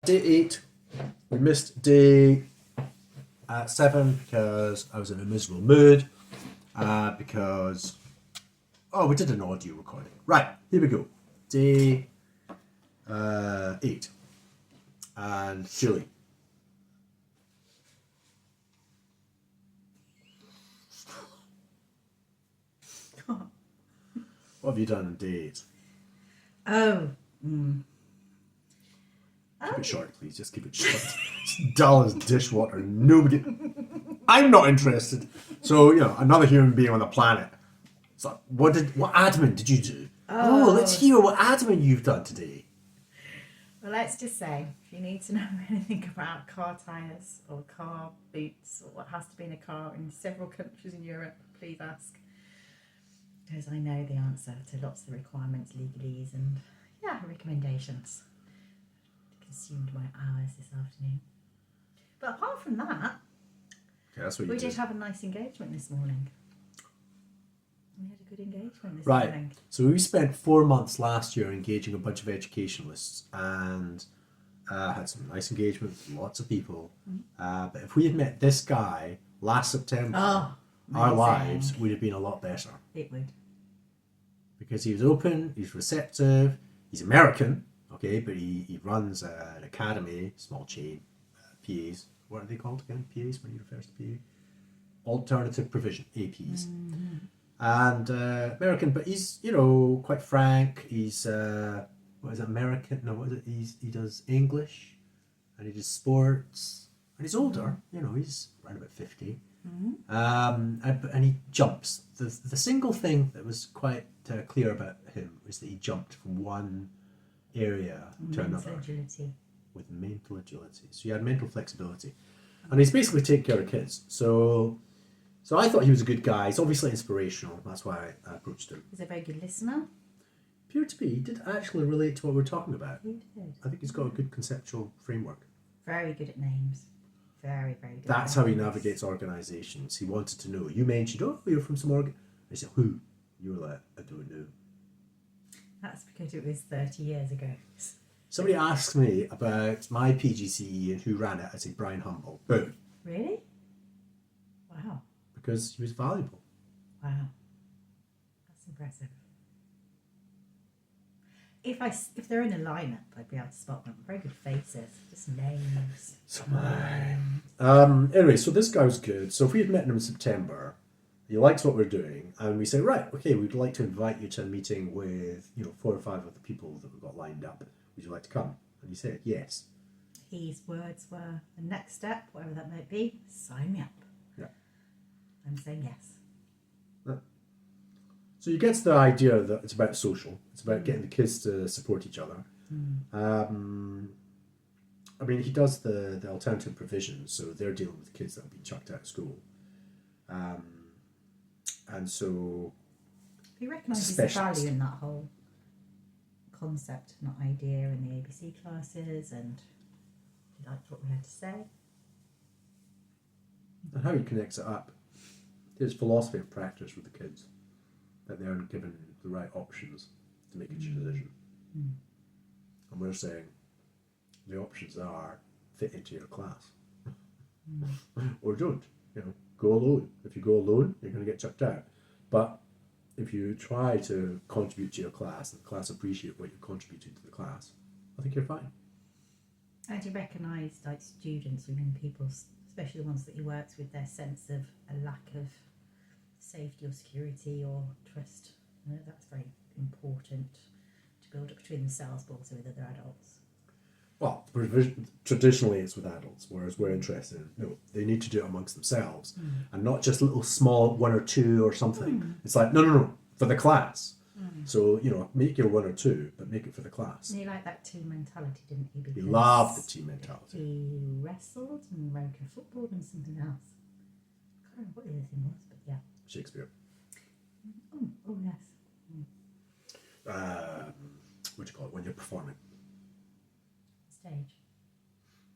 Day 8. We missed day 7 because I was in a miserable mood. Because we did an audio recording. Right, here we go. Day 8. And Julie. What have you done on day 8? Keep it short, please. Just keep it short. It's dull as dishwater. Nobody. I'm not interested. So, another human being on the planet. So, what admin did you do? Let's hear what admin you've done today. Well, let's just say, if you need to know anything about car tyres or car boots or what has to be in a car in several countries in Europe, please ask. Because I know the answer to lots of the requirements, legalese, and recommendations. Consumed my hours this afternoon. But apart from that, that's what we did have a nice engagement this morning. We had a good engagement this Right. morning. So we spent 4 months last year engaging a bunch of educationalists and had some nice engagement with lots of people. But if we had met this guy last September, our lives would have been a lot better. It would. Because he was open, he's receptive, he's American, okay, but he runs an academy, small chain, PAs. What are they called again? PAs, when he refers to PA? Alternative Provision, APs. And American, but he's, quite frank. He's, American? No, what is it? He does English, and he does sports, and he's older, he's around about 50. And he jumps. The single thing that was quite clear about him was that he jumped from one area to another. Agility. With mental agility. So he had mental flexibility. And he's basically taking care of kids. So I thought he was a good guy. He's obviously inspirational. That's why I approached him. He's a very good listener. Appeared to be. He did actually relate to what we're talking about. He did. I think he's got a good conceptual framework. Very good at names. Very, very good. That's how he navigates organisations. He wanted to know. You mentioned, you're from some organ. I said, who? You were like, I don't know. That's because it was 30 years ago. Somebody asked me about my PGCE and who ran it. I say Brian Humble. Boom. Really? Wow. Because he was valuable. Wow. That's impressive. If they're in a lineup, I'd be able to spot them. Very good faces. Just names. So anyway, so this guy was good. So if we had met him in September, he likes what we're doing, and we say, right, okay, we'd like to invite you to a meeting with 4 or 5 of the people that we've got lined up. Would you like to come? And he said yes. His words were, the next step, whatever that might be, sign me up. Yeah. I'm saying yes. Yeah. So you get the idea that it's about social. It's about getting the kids to support each other. He does the alternative provisions, so they're dealing with kids that have been chucked out of school. And so he recognises the value in that whole concept, not idea, in the ABC classes, and he liked what we had to say. And how he connects it up. His philosophy of practice with the kids, that they aren't given the right options to make a decision. And we're saying the options are fit into your class. Or don't. Go alone. If you go alone, you're going to get chucked out. But if you try to contribute to your class and the class appreciate what you're contributing to the class, I think you're fine. And he recognised students or young people, especially the ones that he works with, their sense of a lack of safety or security or trust. That's very important to build up between themselves, but also with other adults. Well, traditionally it's with adults, whereas we're interested in, they need to do it amongst themselves and not just little small 1 or 2 or something. It's like, no, for the class. So, make your 1 or 2, but make it for the class. And he liked that team mentality, didn't he? He loved the team mentality. He wrestled and American football and something else. I can't remember what the other thing was, but yeah. Shakespeare. Oh yes. What do you call it when you're performing? Stage.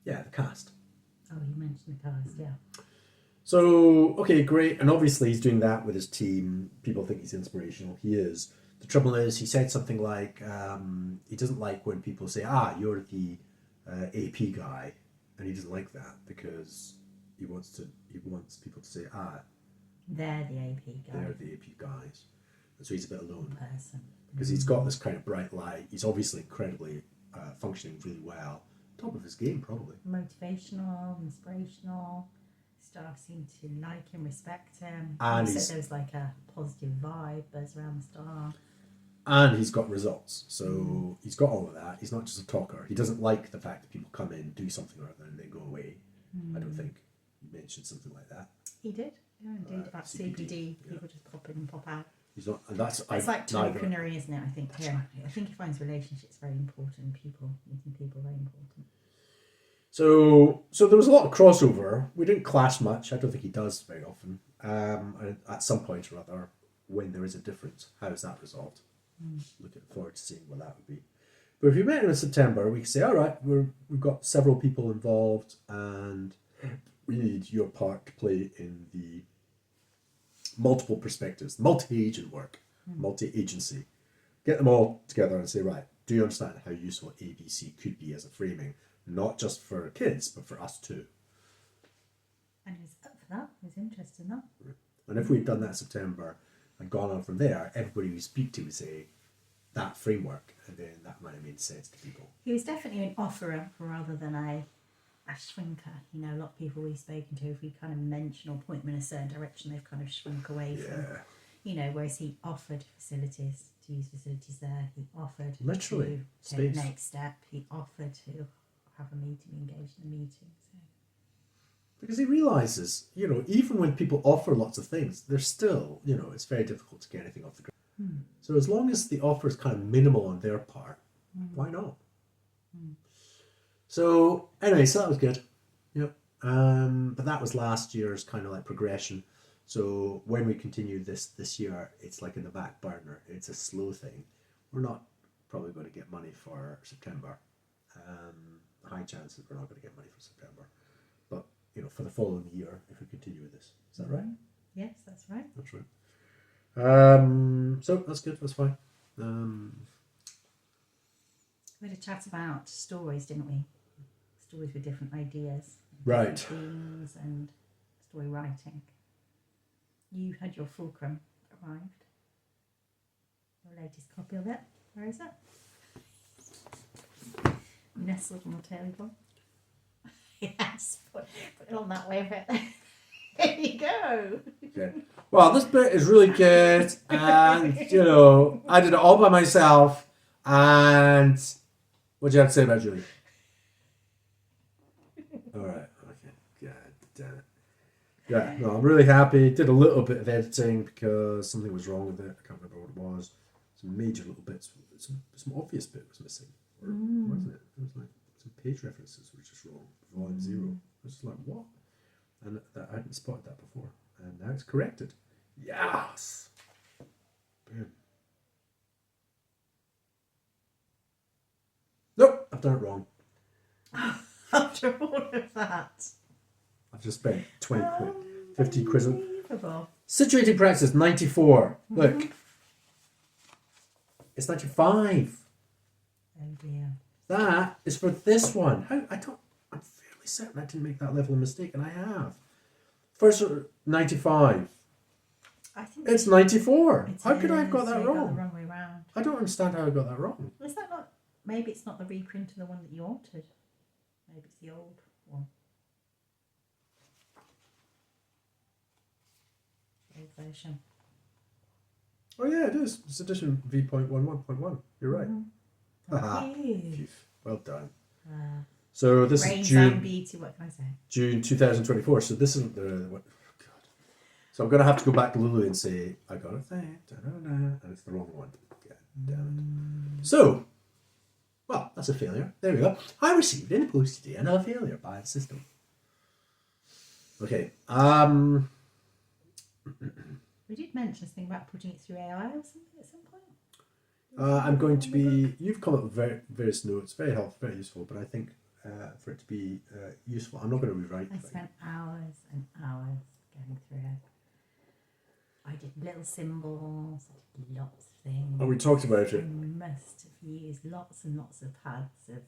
Yeah, the cast. Oh, you mentioned the cast, yeah. So, okay, great. And obviously he's doing that with his team. People think he's inspirational. He is. The trouble is, he said something like, he doesn't like when people say, you're the AP guy, and he doesn't like that because he wants people to say, They're the AP guy. they're the AP guys, and so he's a bit alone Person. because he's got this kind of bright light. He's obviously incredibly functioning really well, top of his game probably. Motivational, inspirational. Staff seem to like him, respect him. And you said there was like a positive vibe buzz around the staff. And he's got results, so he's got all of that. He's not just a talker. He doesn't like the fact that people come in, do something or other, and then go away. I don't think he mentioned something like that. He did, yeah, indeed, about CPD. yeah. People just pop in and pop out. He's not, and that's It's like Tony neither. Cunnery, isn't it? I think. Yeah, I think he finds relationships very important. Meeting people very important. So there was a lot of crossover. We didn't clash much. I don't think he does very often. And at some point or other, when there is a difference, how is that resolved? Looking forward to seeing what that would be. But if we met him in September, we could say, all right, we've got several people involved, and we need your part to play in the multiple perspectives, multi-agent work, multi-agency. Get them all together and say, right, do you understand how useful ABC could be as a framing, not just for kids, but for us too? And he was up for that. He was interested in that. And if we'd done that in September and gone on from there, everybody we speak to would say that framework, and then that might have made sense to people. He was definitely an offerer rather than a shrinker. You know, a lot of people we've spoken to, if we kind of mention or point them in a certain direction, they've kind of shrunk away from, you know, whereas he offered facilities, to use facilities there. He offered Literally, to take space. the next step. He offered to have a meeting, engage in a meeting. So. Because he realises, you know, even when people offer lots of things, there's still, you know, it's very difficult to get anything off the ground. So as long as the offer is kind of minimal on their part, why not? So anyway, so that was good. Yep. But that was last year's kind of like progression. So when we continue this year, it's like in the back burner. It's a slow thing. We're not probably going to get money for September. High chances we're not going to get money for September. But, you know, for the following year, if we continue with this. Is that right? Yes, that's right. That's right. So that's good. That's fine. We had a chat about stories, didn't we? Stories with different ideas, Right. themes, and story writing. You had your fulcrum arrived. Your latest copy of it. Where is it? Nestled on the table. Yes, put it on that way a bit. There you go. Okay. Well, this bit is really good, and you know, I did it all by myself. And what do you have to say about Julie? All right. Okay. God damn it. Yeah. No, I'm really happy. Did a little bit of editing because something was wrong with it. I can't remember what it was. Some major little bits. Some obvious bit was missing. Or wasn't it? It was like some page references were just wrong. Volume 0. I was just like, what? And I hadn't spotted that before. And now it's corrected. Yes! Boom. Nope, I've done it wrong. After all of that. I've just spent 20 quid. 50 quid. Unbelievable. Situating practice, 94. Look. It's 95. Oh dear. That is for this one. I'm fairly certain I didn't make that level of mistake, and I have. First 95. I think It's 94. it How could I have got is. that You got wrong? the wrong way round. I don't understand how I got that wrong. Is that not? Maybe it's not the reprint of the one that you altered. Maybe it's the old one. Old version. Oh yeah, it is. It's edition V.11.1. You're right. Haha. Phew. Well done. Uh, So this Brains is and June beauty, what can I say? June 2024. So this isn't the what? Oh God. So I'm gonna have to go back to Lulu and say I got a thing, and it's the wrong one. God damn it. So, well, that's a failure. There we go. I received in the post today another failure by the system. Okay. We did mention this thing about putting it through AI or something at some point. I'm going to be. You've come up with various notes, very helpful, very useful. But I think for it to be useful, I'm not going to rewrite. I spent hours and hours going through it. I did little symbols, I did lots of things. Oh, we talked about it. I must have used lots and lots of pads of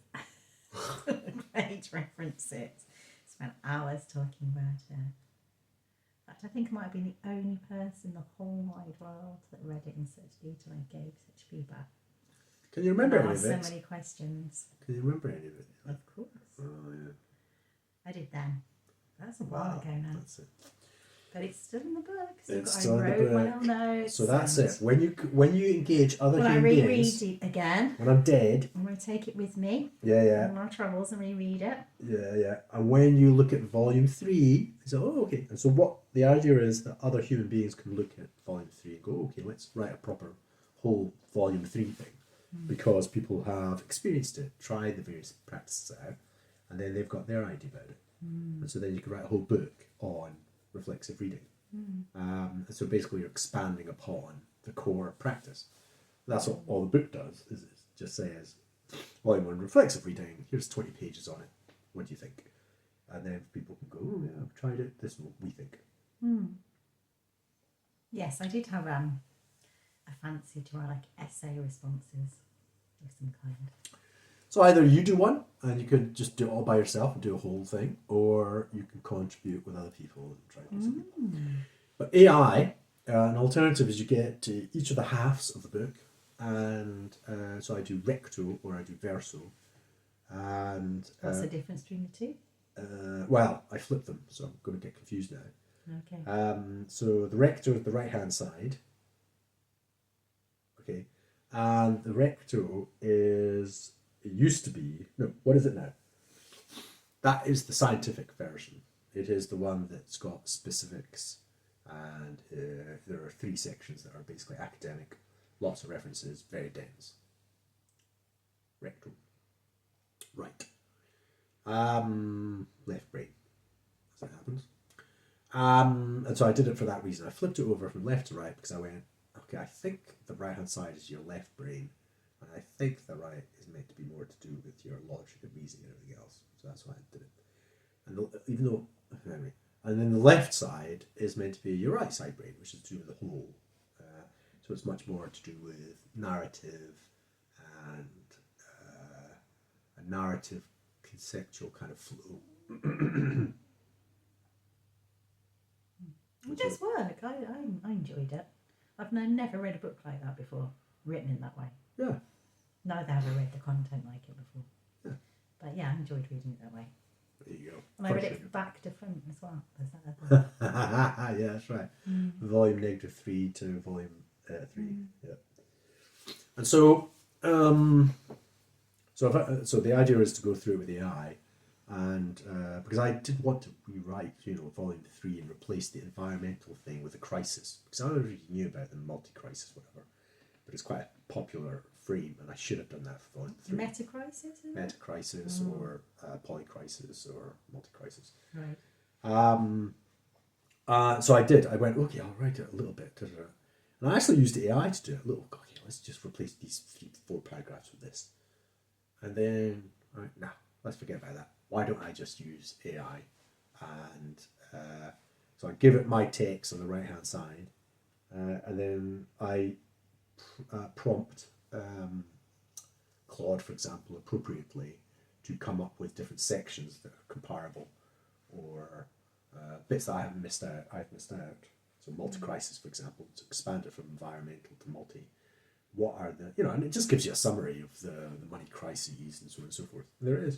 page reference it. Spent hours talking about it. In fact, I think I might have been the only person in the whole wide world that read it in such detail and gave such feedback. Can you remember And any asked of it? so many questions. Can you remember any of it? Of course. Oh, yeah. I did then. That's a while ago now. That's it. But it's still in the book. It's I still in the wrote my book. little notes. So that's it. When you engage other When I human reread beings, it again, when I'm dead, I'm going to take it with me yeah, on our travels and reread it. yeah, and when you look at volume 3, you say, oh, okay. And so what the idea is that other human beings can look at volume 3 and go, okay, let's write a proper whole volume 3 thing, because people have experienced it, tried the various practices out, and then they've got their idea about it. And so then you can write a whole book on reflexive reading. So basically you're expanding upon the core practice. That's what all the book does, is it just says, volume 1, reflexive reading, here's 20 pages on it, what do you think? And then people can go, oh yeah, I've tried it, this is what we think. Yes, I did have a fancy to write like essay responses of some kind. So either you do one, and you could just do it all by yourself and do a whole thing, or you can contribute with other people and try to do something. But AI, an alternative is you get to each of the halves of the book, and so I do recto or I do verso. And What's the difference between the two? well, I flip them, so I'm going to get confused now. Okay. So the recto is the right hand side. Okay, and the recto is, it used to be, no, what is it now? That is the scientific version. It is the one that's got specifics, and there are 3 sections that are basically academic, lots of references, very dense. Rectal. Right. Left brain, as it happens. And so I did it for that reason. I flipped it over from left to right because I went, okay, I think the right hand side is your left brain, and I think the right is meant to be more to do with your logic and reasoning and everything else. So that's why I did it. And even though, anyway, and then the left side is meant to be your right side brain, which is to do with the whole. So it's much more to do with narrative and a narrative conceptual kind of flow. It does work. I enjoyed it. I've never read a book like that before, written in that way. Yeah. Neither have I read the content like it before. Yeah. But yeah, I enjoyed reading it that way. There you go. And I read it back to front as well. There's that other. Yeah, that's right. Volume -3 to volume 3. Yeah. And so, so the idea is to go through it with AI, and because I did want to rewrite, volume 3 and replace the environmental thing with a crisis, because I already knew about the multi-crisis, whatever, but it's quite a popular frame, and I should have done that for volume 3. Meta-crisis, is it? Meta-crisis or polycrisis or multi-crisis. Right. So I did. I went, okay, I'll write it a little bit. And I actually used AI to do it. Okay, let's just replace these 3-4 paragraphs with this. And then, no, let's forget about that. Why don't I just use AI? And so I give it my text on the right-hand side. And then I prompt Claude, for example, appropriately to come up with different sections that are comparable, or bits that I've missed out. So multi-crisis, for example, to expand it from environmental to multi. What are the, and it just gives you a summary of the money crises and so on and so forth. And there it is.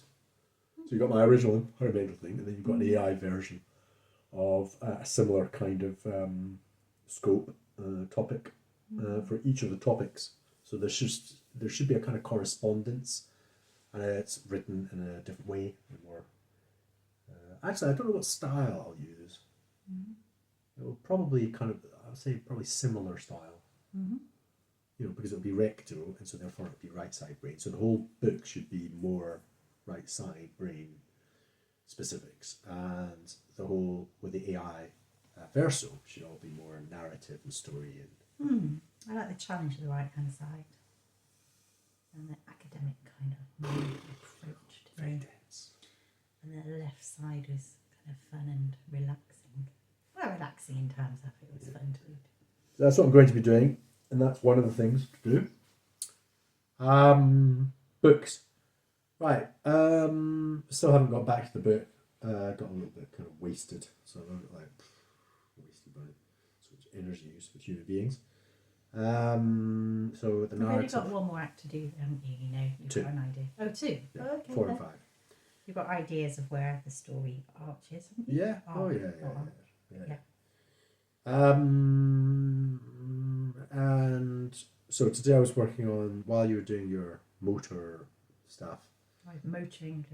So you've got my original environmental thing, and then you've got an AI version of a similar kind of scope, topic, for each of the topics. So there should be a kind of correspondence, and it's written in a different way, more. Actually, I don't know what style I'll use. It will probably I'll say probably similar style. Because it'll be recto, and so therefore it'll be right side brain. So the whole book should be more right side brain specifics, and the whole with the AI verso should all be more narrative and story. And I like the challenge of the right hand side and the academic kind of approach to very it. dense. And the left side was kind of fun and relaxing. Well, relaxing in terms of it was fun to read. So that's what I'm going to be doing, and that's one of the things to do. Books. Right. Still haven't got back to the book. Got a little bit kind of wasted. So I'm like wasted by so much energy use with human beings. So the You've only narrative. got one more act to do, haven't you? You know, you've Two. got an idea. Oh, two. Yeah, Oh, okay. 4 and then. 5. You've got ideas of where the story arches, haven't you? Yeah. Oh yeah. Yeah. And so today I was working on while you were doing your motor stuff. Like motoring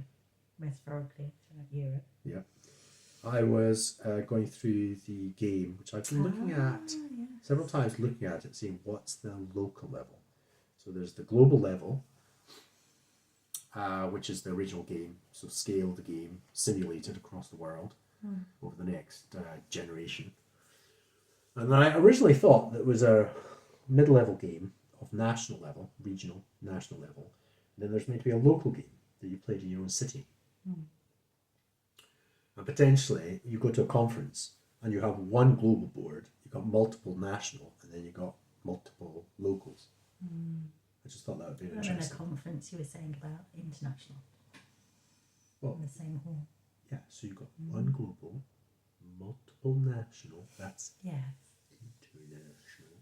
metaphorically throughout Europe. Yeah. I was going through the game, which I've been looking at yes. several times, looking at it, seeing what's the local level. So there's the global level, which is the original game. So scale the game, simulated across the world over the next generation. And I originally thought that it was a mid-level game of national level, regional, national level. And then there's meant to be a local game that you played in your own city. And potentially you go to a conference and you have one global board, you've got multiple national, and then you've got multiple locals. I just thought that would be And interesting. then a conference you were saying about international. Well, in the same hall. yeah, so you've got one global, multiple national, that's Yes. international.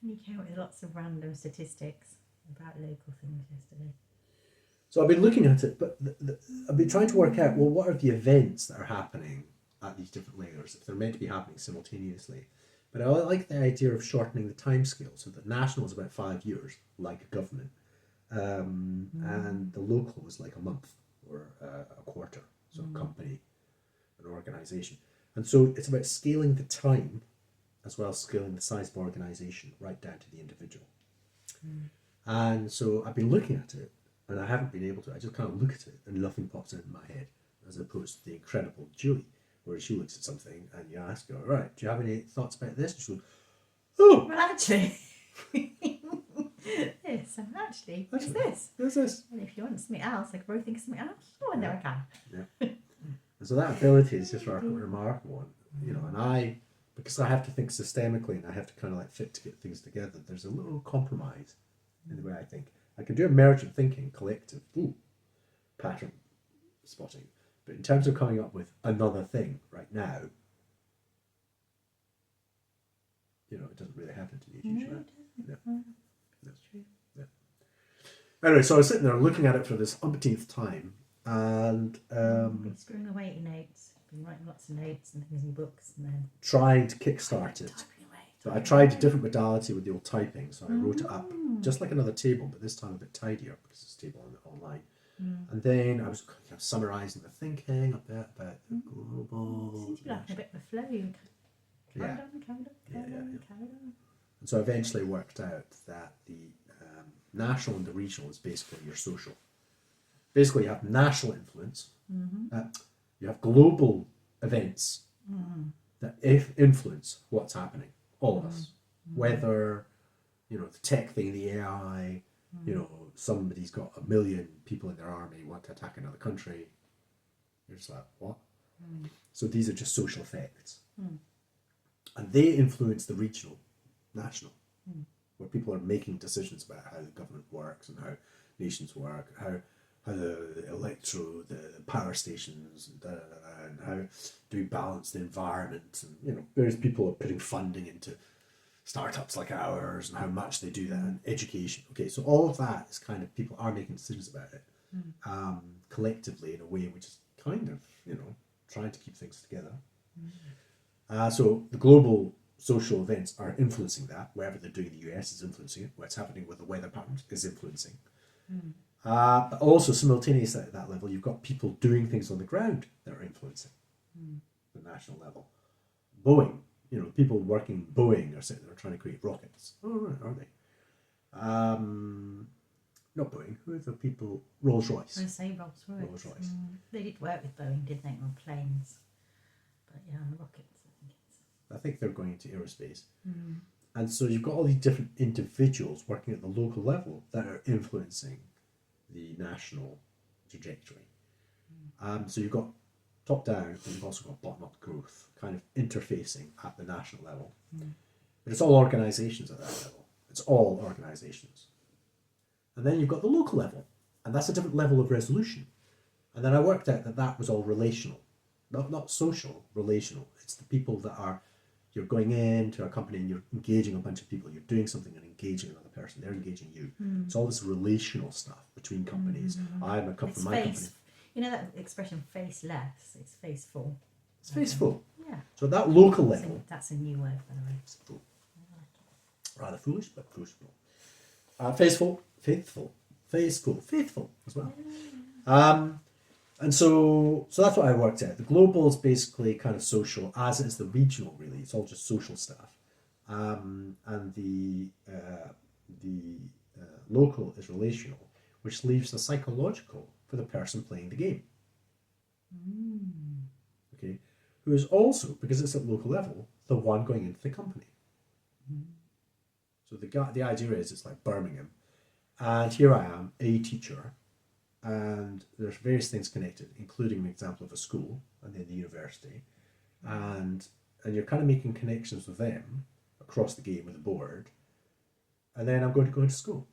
And you came up with lots of random statistics about local things yesterday. So I've been looking at it, but I've been trying to work out, well, what are the events that are happening at these different layers, if they're meant to be happening simultaneously. But I like the idea of shortening the time scale, so that national is about 5 years, like a government, and the local is like a month or a quarter, so a company, an organisation. And so it's about scaling the time as well as scaling the size of organisation right down to the individual. And so I've been looking at it, and I haven't been able to. I just kind of look at it and nothing pops into my head, as opposed to the incredible Julie, where she looks at something and you ask her, all right, do you have any thoughts about this? And she goes, oh, Well, actually, yes, and actually, what's this? what's this? And if you want something else, I could probably think of something else. Oh, and there I can. Yeah. And so that ability is just remarkable, you know. And because I have to think systemically and I have to kind of like fit to get things together, there's a little compromise in the way I think. I can do emergent thinking, collective, pattern spotting. But in terms of coming up with another thing right now, you know, it doesn't really happen to me usually. No. That's true. Yeah. Anyway, so I was sitting there looking at it for this umpteenth time, and Been screwing away at your notes. Been writing lots of notes and things in your books, and then trying to kickstart it. typing away. But I tried a different modality with the old typing, so I wrote it up just like another table, but this time a bit tidier because it's a table online. And then I was kind of summarising the thinking a bit about the global. Seems to be like a bit of a flow. You carried Yeah. on, carried on, carried on, carried on. And so I eventually worked out that the national and the regional is basically your social. Basically, you have national influence, you have global events that influence what's happening, all of us. Whether, you know, the tech thing, the AI, you know, somebody's got 1 million people in their army want to attack another country. You're just like, what? So these are just social effects. And they influence the regional, national, where people are making decisions about how the government works and how nations work, how the the power stations, and how do we balance the environment, and you know, various people are putting funding into startups like ours and how much they do that, and education. Okay, so all of that is kind of, people are making decisions about it collectively in a way which is kind of, you know, trying to keep things together. So the global social events are influencing that. Whatever they're doing in the US is influencing it. What's happening with the weather patterns is influencing. But also simultaneously at that level, you've got people doing things on the ground that are influencing the national level. Boeing, you know, people working Boeing are sitting there trying to create rockets. Oh, right, are they? Not Boeing. Who are the people? Rolls-Royce. I say Rolls-Royce. Rolls-Royce. They did work with Boeing, didn't they, on planes? But yeah, on the rockets, I think it's. I think they're going into aerospace. And so you've got all these different individuals working at the local level that are influencing the national trajectory. So you've got top down, and you've also got bottom up growth, kind of interfacing at the national level. But it's all organisations at that level. It's all organisations. And then you've got the local level, and that's a different level of resolution. And then I worked out that that was all relational, not social, relational. It's the people that are, you're going into a company and you're engaging a bunch of people, you're doing something and engaging another person, they're engaging you. It's all this relational stuff between companies. I'm a company, It's my face. company. You know that expression, face less? It's faceful. It's faceful. Yeah. So at that local level, That's a new word, by the way. faceful. Rather foolish, but crucial. Faithful as well. And so that's what I worked out. The global is basically kind of social, as is the regional. Really, it's all just social stuff, and the local is relational, which leaves the psychological for the person playing the game. Okay, who is also, because it's at local level, the one going into the company. So the idea is it's like Birmingham, and here I am, a teacher, and there's various things connected, including an example of a school and then the university, and you're kind of making connections with them across the game with the board, and then I'm going to go into school.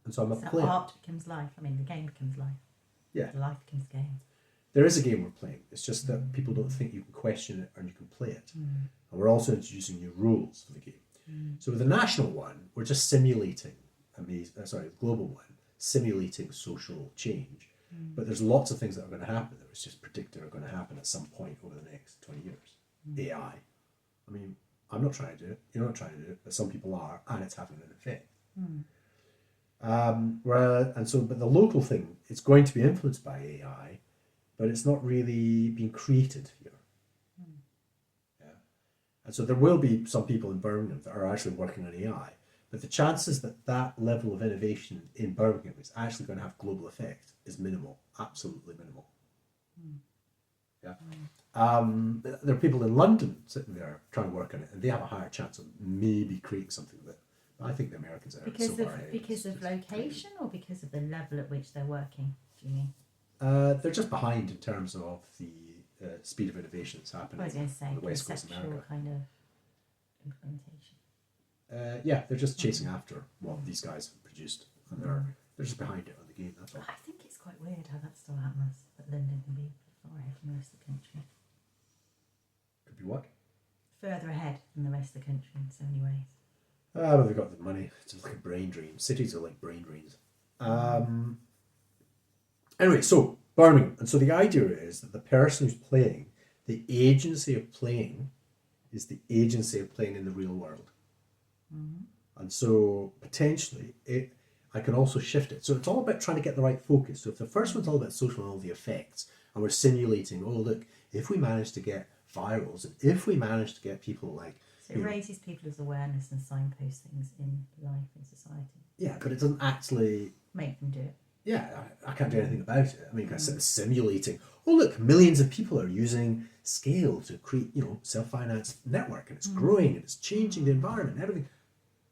And so I'm a So player. art becomes life. I mean, the game becomes life. Yeah. The life becomes game. There is a game we're playing. It's just that people don't think you can question it and you can play it. And we're also introducing new rules for the game. So with the national one, we're just simulating the global one, simulating social change. But there's lots of things that are going to happen that was just predicted are going to happen at some point over the next 20 years. AI. I mean, I'm not trying to do it. You're not trying to do it, but some people are, and it's having an effect. But the local thing, it's going to be influenced by AI, but it's not really being created here. Yeah. And so there will be some people in Birmingham that are actually working on AI, but the chances that that level of innovation in Birmingham is actually going to have global effect is minimal, absolutely minimal. Yeah. There are people in London sitting there trying to work on it, and they have a higher chance of maybe creating something that I think the Americans are so far ahead. Because of location or because of the level at which they're working, do you mean? They're just behind in terms of the speed of innovation that's happening I was going to say on the West Coast of conceptual America. kind of implementation. Yeah, they're just chasing after what these guys have produced, and they're just behind it on the game. That's all. I think it's quite weird how that still happens, that London can be far ahead from the rest of the country. Could be what? Further ahead than the rest of the country in so many ways. Well, they've got the money. It's like a brain drain. Cities are like brain drains. Anyway, so Birmingham. And so the idea is that the person who's playing, the agency of playing, is the agency of playing in the real world. And so potentially I can also shift it. So it's all about trying to get the right focus. So if the first one's all about social and all the effects, and we're simulating, oh look, if we manage to get virals, and if we manage to get people like... So it raises people's awareness and signpost things in life and society. Yeah, but it doesn't actually... Make them do it. Yeah, I can't do anything about it. I mean, kind of simulating, oh look, millions of people are using scale to create, self-financed network, and it's growing and it's changing the environment and everything.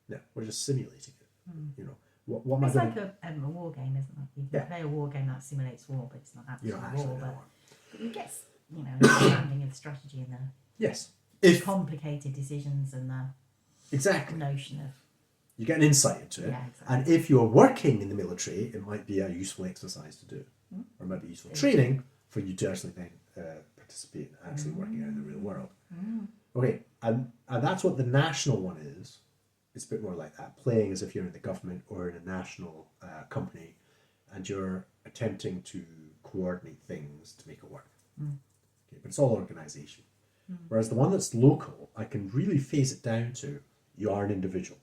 No, we're just simulating it. What am I It's doing? like a war game, isn't it? You can play a war game that simulates war, but it's not actually war. But you get, an understanding of strategy and the Yes. complicated decisions and the Exactly. notion of... You get an insight into it. Yeah, exactly. And if you're working in the military, it might be a useful exercise to do. Or it might be useful training for you to actually then participate in actually working out in the real world. Okay, and that's what the national one is. It's a bit more like that, playing as if you're in the government or in a national company, and you're attempting to coordinate things to make it work. Okay, but it's all organisation. Whereas the one that's local, I can really phase it down to you are an individual.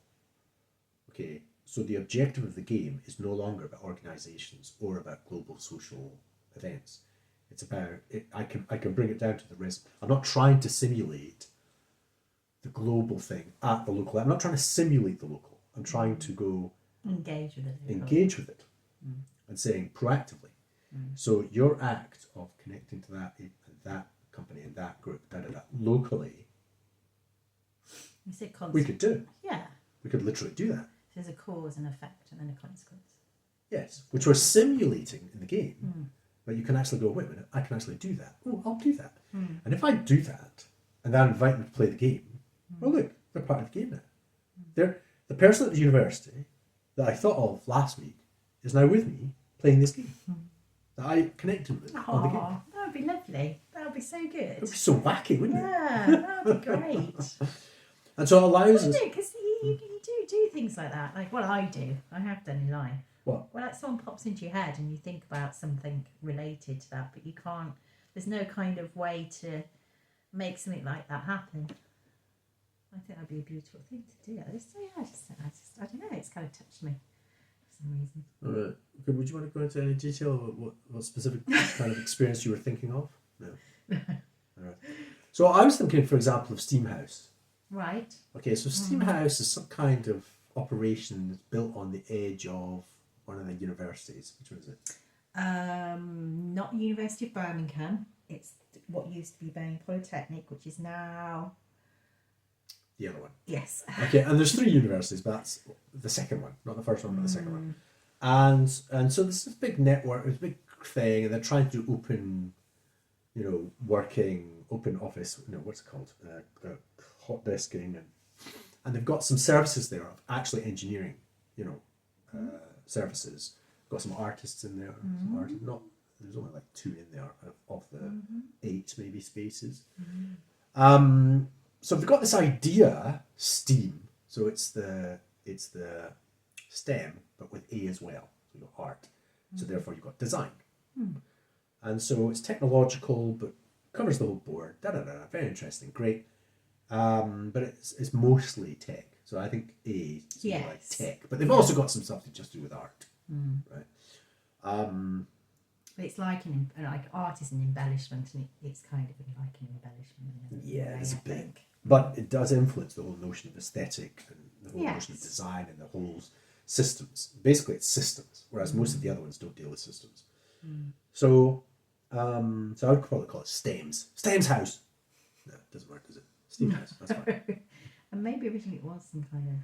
Okay, so the objective of the game is no longer about organisations or about global social events. It's about it. I can bring it down to the risk. I'm not trying to simulate the global thing at the local level. I'm not trying to simulate the local. I'm trying to go engage with it. And saying proactively. So your act of connecting to that company and that group, locally, we could do. Yeah. We could literally do that. There's a cause and effect and then a consequence. Yes, which we're simulating in the game. But you can actually go, wait a minute, I can actually do that. Oh, I'll do that. And if I do that, and then invite them to play the game, well, look, they're part of the game now. the person at the university that I thought of last week is now with me playing this game that I connected with on the game. Oh, that would be lovely. That would be so good. It would be so wacky, wouldn't it? Yeah, that would be great. And so it allows us. Because you do things like that. Like what I do, I have done in life. What? Well, like someone pops into your head and you think about something related to that, but you can't. There's no kind of way to make something like that happen. I think that'd be a beautiful thing to do. So yeah, I don't know. It's kind of touched me for some reason. All right. Okay, would you want to go into any detail about what specific kind of experience you were thinking of? No. All right. So I was thinking, for example, of Steam House. Right. Okay, so Steam House is some kind of operation that's built on the edge of one of the universities. Which one is it? Not University of Birmingham. It's what used to be Birmingham Polytechnic, which is now The other one. yes. Okay, and there's 3 universities, but that's the second one, not the first one, but the second one. And so there's this big network, this big thing, and they're trying to open, open office, what's it called? Hot desking, and they've got some services there of actually engineering, services. Got some artists in there, some artists, there's only like 2 in there of the 8 maybe spaces. So they've got this idea, STEAM. So it's the STEM, but with A as well. So you've got art. So therefore you've got design. And so it's technological, but covers the whole board. Very interesting, great. But it's mostly tech. So I think A is more like tech. But they've also got some stuff to just do with art. Right. But it's like art is an embellishment, and it's kind of like an embellishment. Yeah, it's a bit. But it does influence the whole notion of aesthetic and the whole notion of design and the whole systems. Basically, it's systems, whereas most of the other ones don't deal with systems. So I would probably call it STEMS. STEMS house. No, it doesn't work, does it? STEAM house. That's fine. And maybe originally it was some kind of,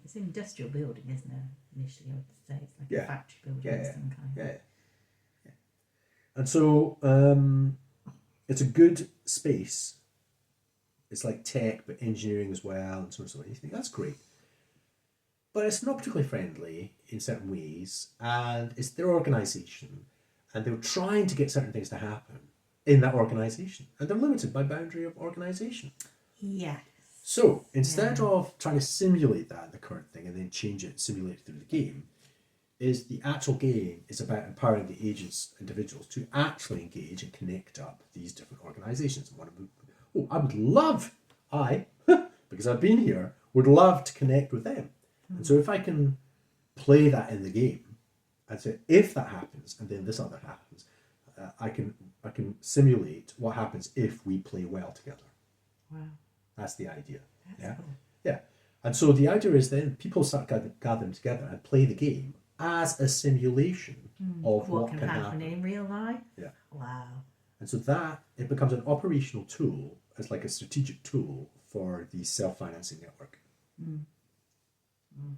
it's an industrial building, isn't it? Initially, I would say it's like a factory building of some kind. Yeah. And so it's a good space. It's like tech, but engineering as well, and so on and so on. You think that's great. But it's not particularly friendly in certain ways, and it's their organisation, and they're trying to get certain things to happen in that organisation, and they're limited by boundary of organisation. Yes. So instead of trying to simulate that, the current thing, and then change it, simulate it through the game, is the actual game is about empowering the agents, individuals, to actually engage and connect up these different organisations. I would love, because I've been here, would love to connect with them. And so if I can play that in the game, and say if that happens, and then this other happens, I can simulate what happens if we play well together. Wow. That's the idea. That's cool. Yeah. And so the idea is then people start gathering together and play the game as a simulation of what can happen in real life. Yeah. Wow. And so that it becomes an operational tool, as like a strategic tool for the self-financing network.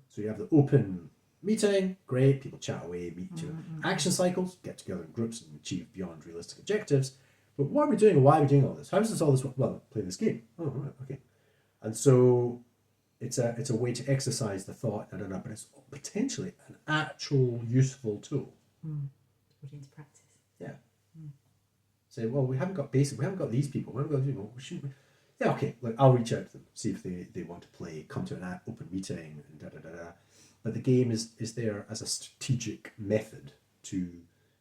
So you have the open meeting, great, people chat away, meet each other. Action cycles, get together in groups and achieve beyond realistic objectives. But what are we doing and why are we doing all this? How does all this work? Well, play this game. Oh, right, okay. And so it's a way to exercise the thought, but it's potentially an actual useful tool. Put into practice. Yeah. Say, well, we haven't got these people. We haven't got people. Shouldn't we? Yeah, okay. Look, I'll reach out to them, see if they want to play, come to an open meeting, and But the game is there as a strategic method to,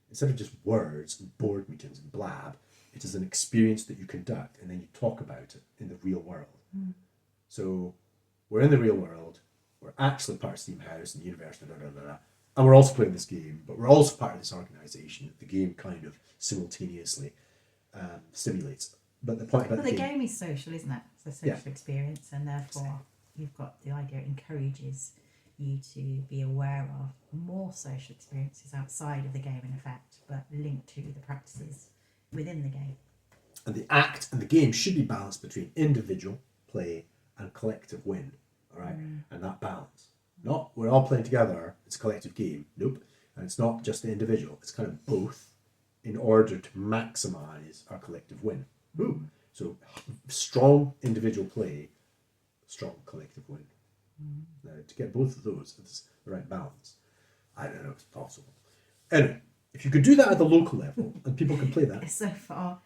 instead of just words and board meetings and blab, it is an experience that you conduct and then you talk about it in the real world. So we're in the real world, we're actually part of Steam House and the university, and we're also playing this game, but we're also part of this organisation that the game kind of simultaneously stimulates. But the point about the game is social, isn't it? It's a social experience, and therefore you've got the idea it encourages you to be aware of more social experiences outside of the game, in effect, but linked to the practices within the game. And the act and the game should be balanced between individual play and collective win, all right? And that balance. Not we're all playing together, it's a collective game. Nope. And it's not just the individual, it's kind of both in order to maximise our collective win. So strong individual play, strong collective win. Now, to get both of those, it's the right balance. I don't know if it's possible. Anyway, if you could do that at the local level and people can play that. So far,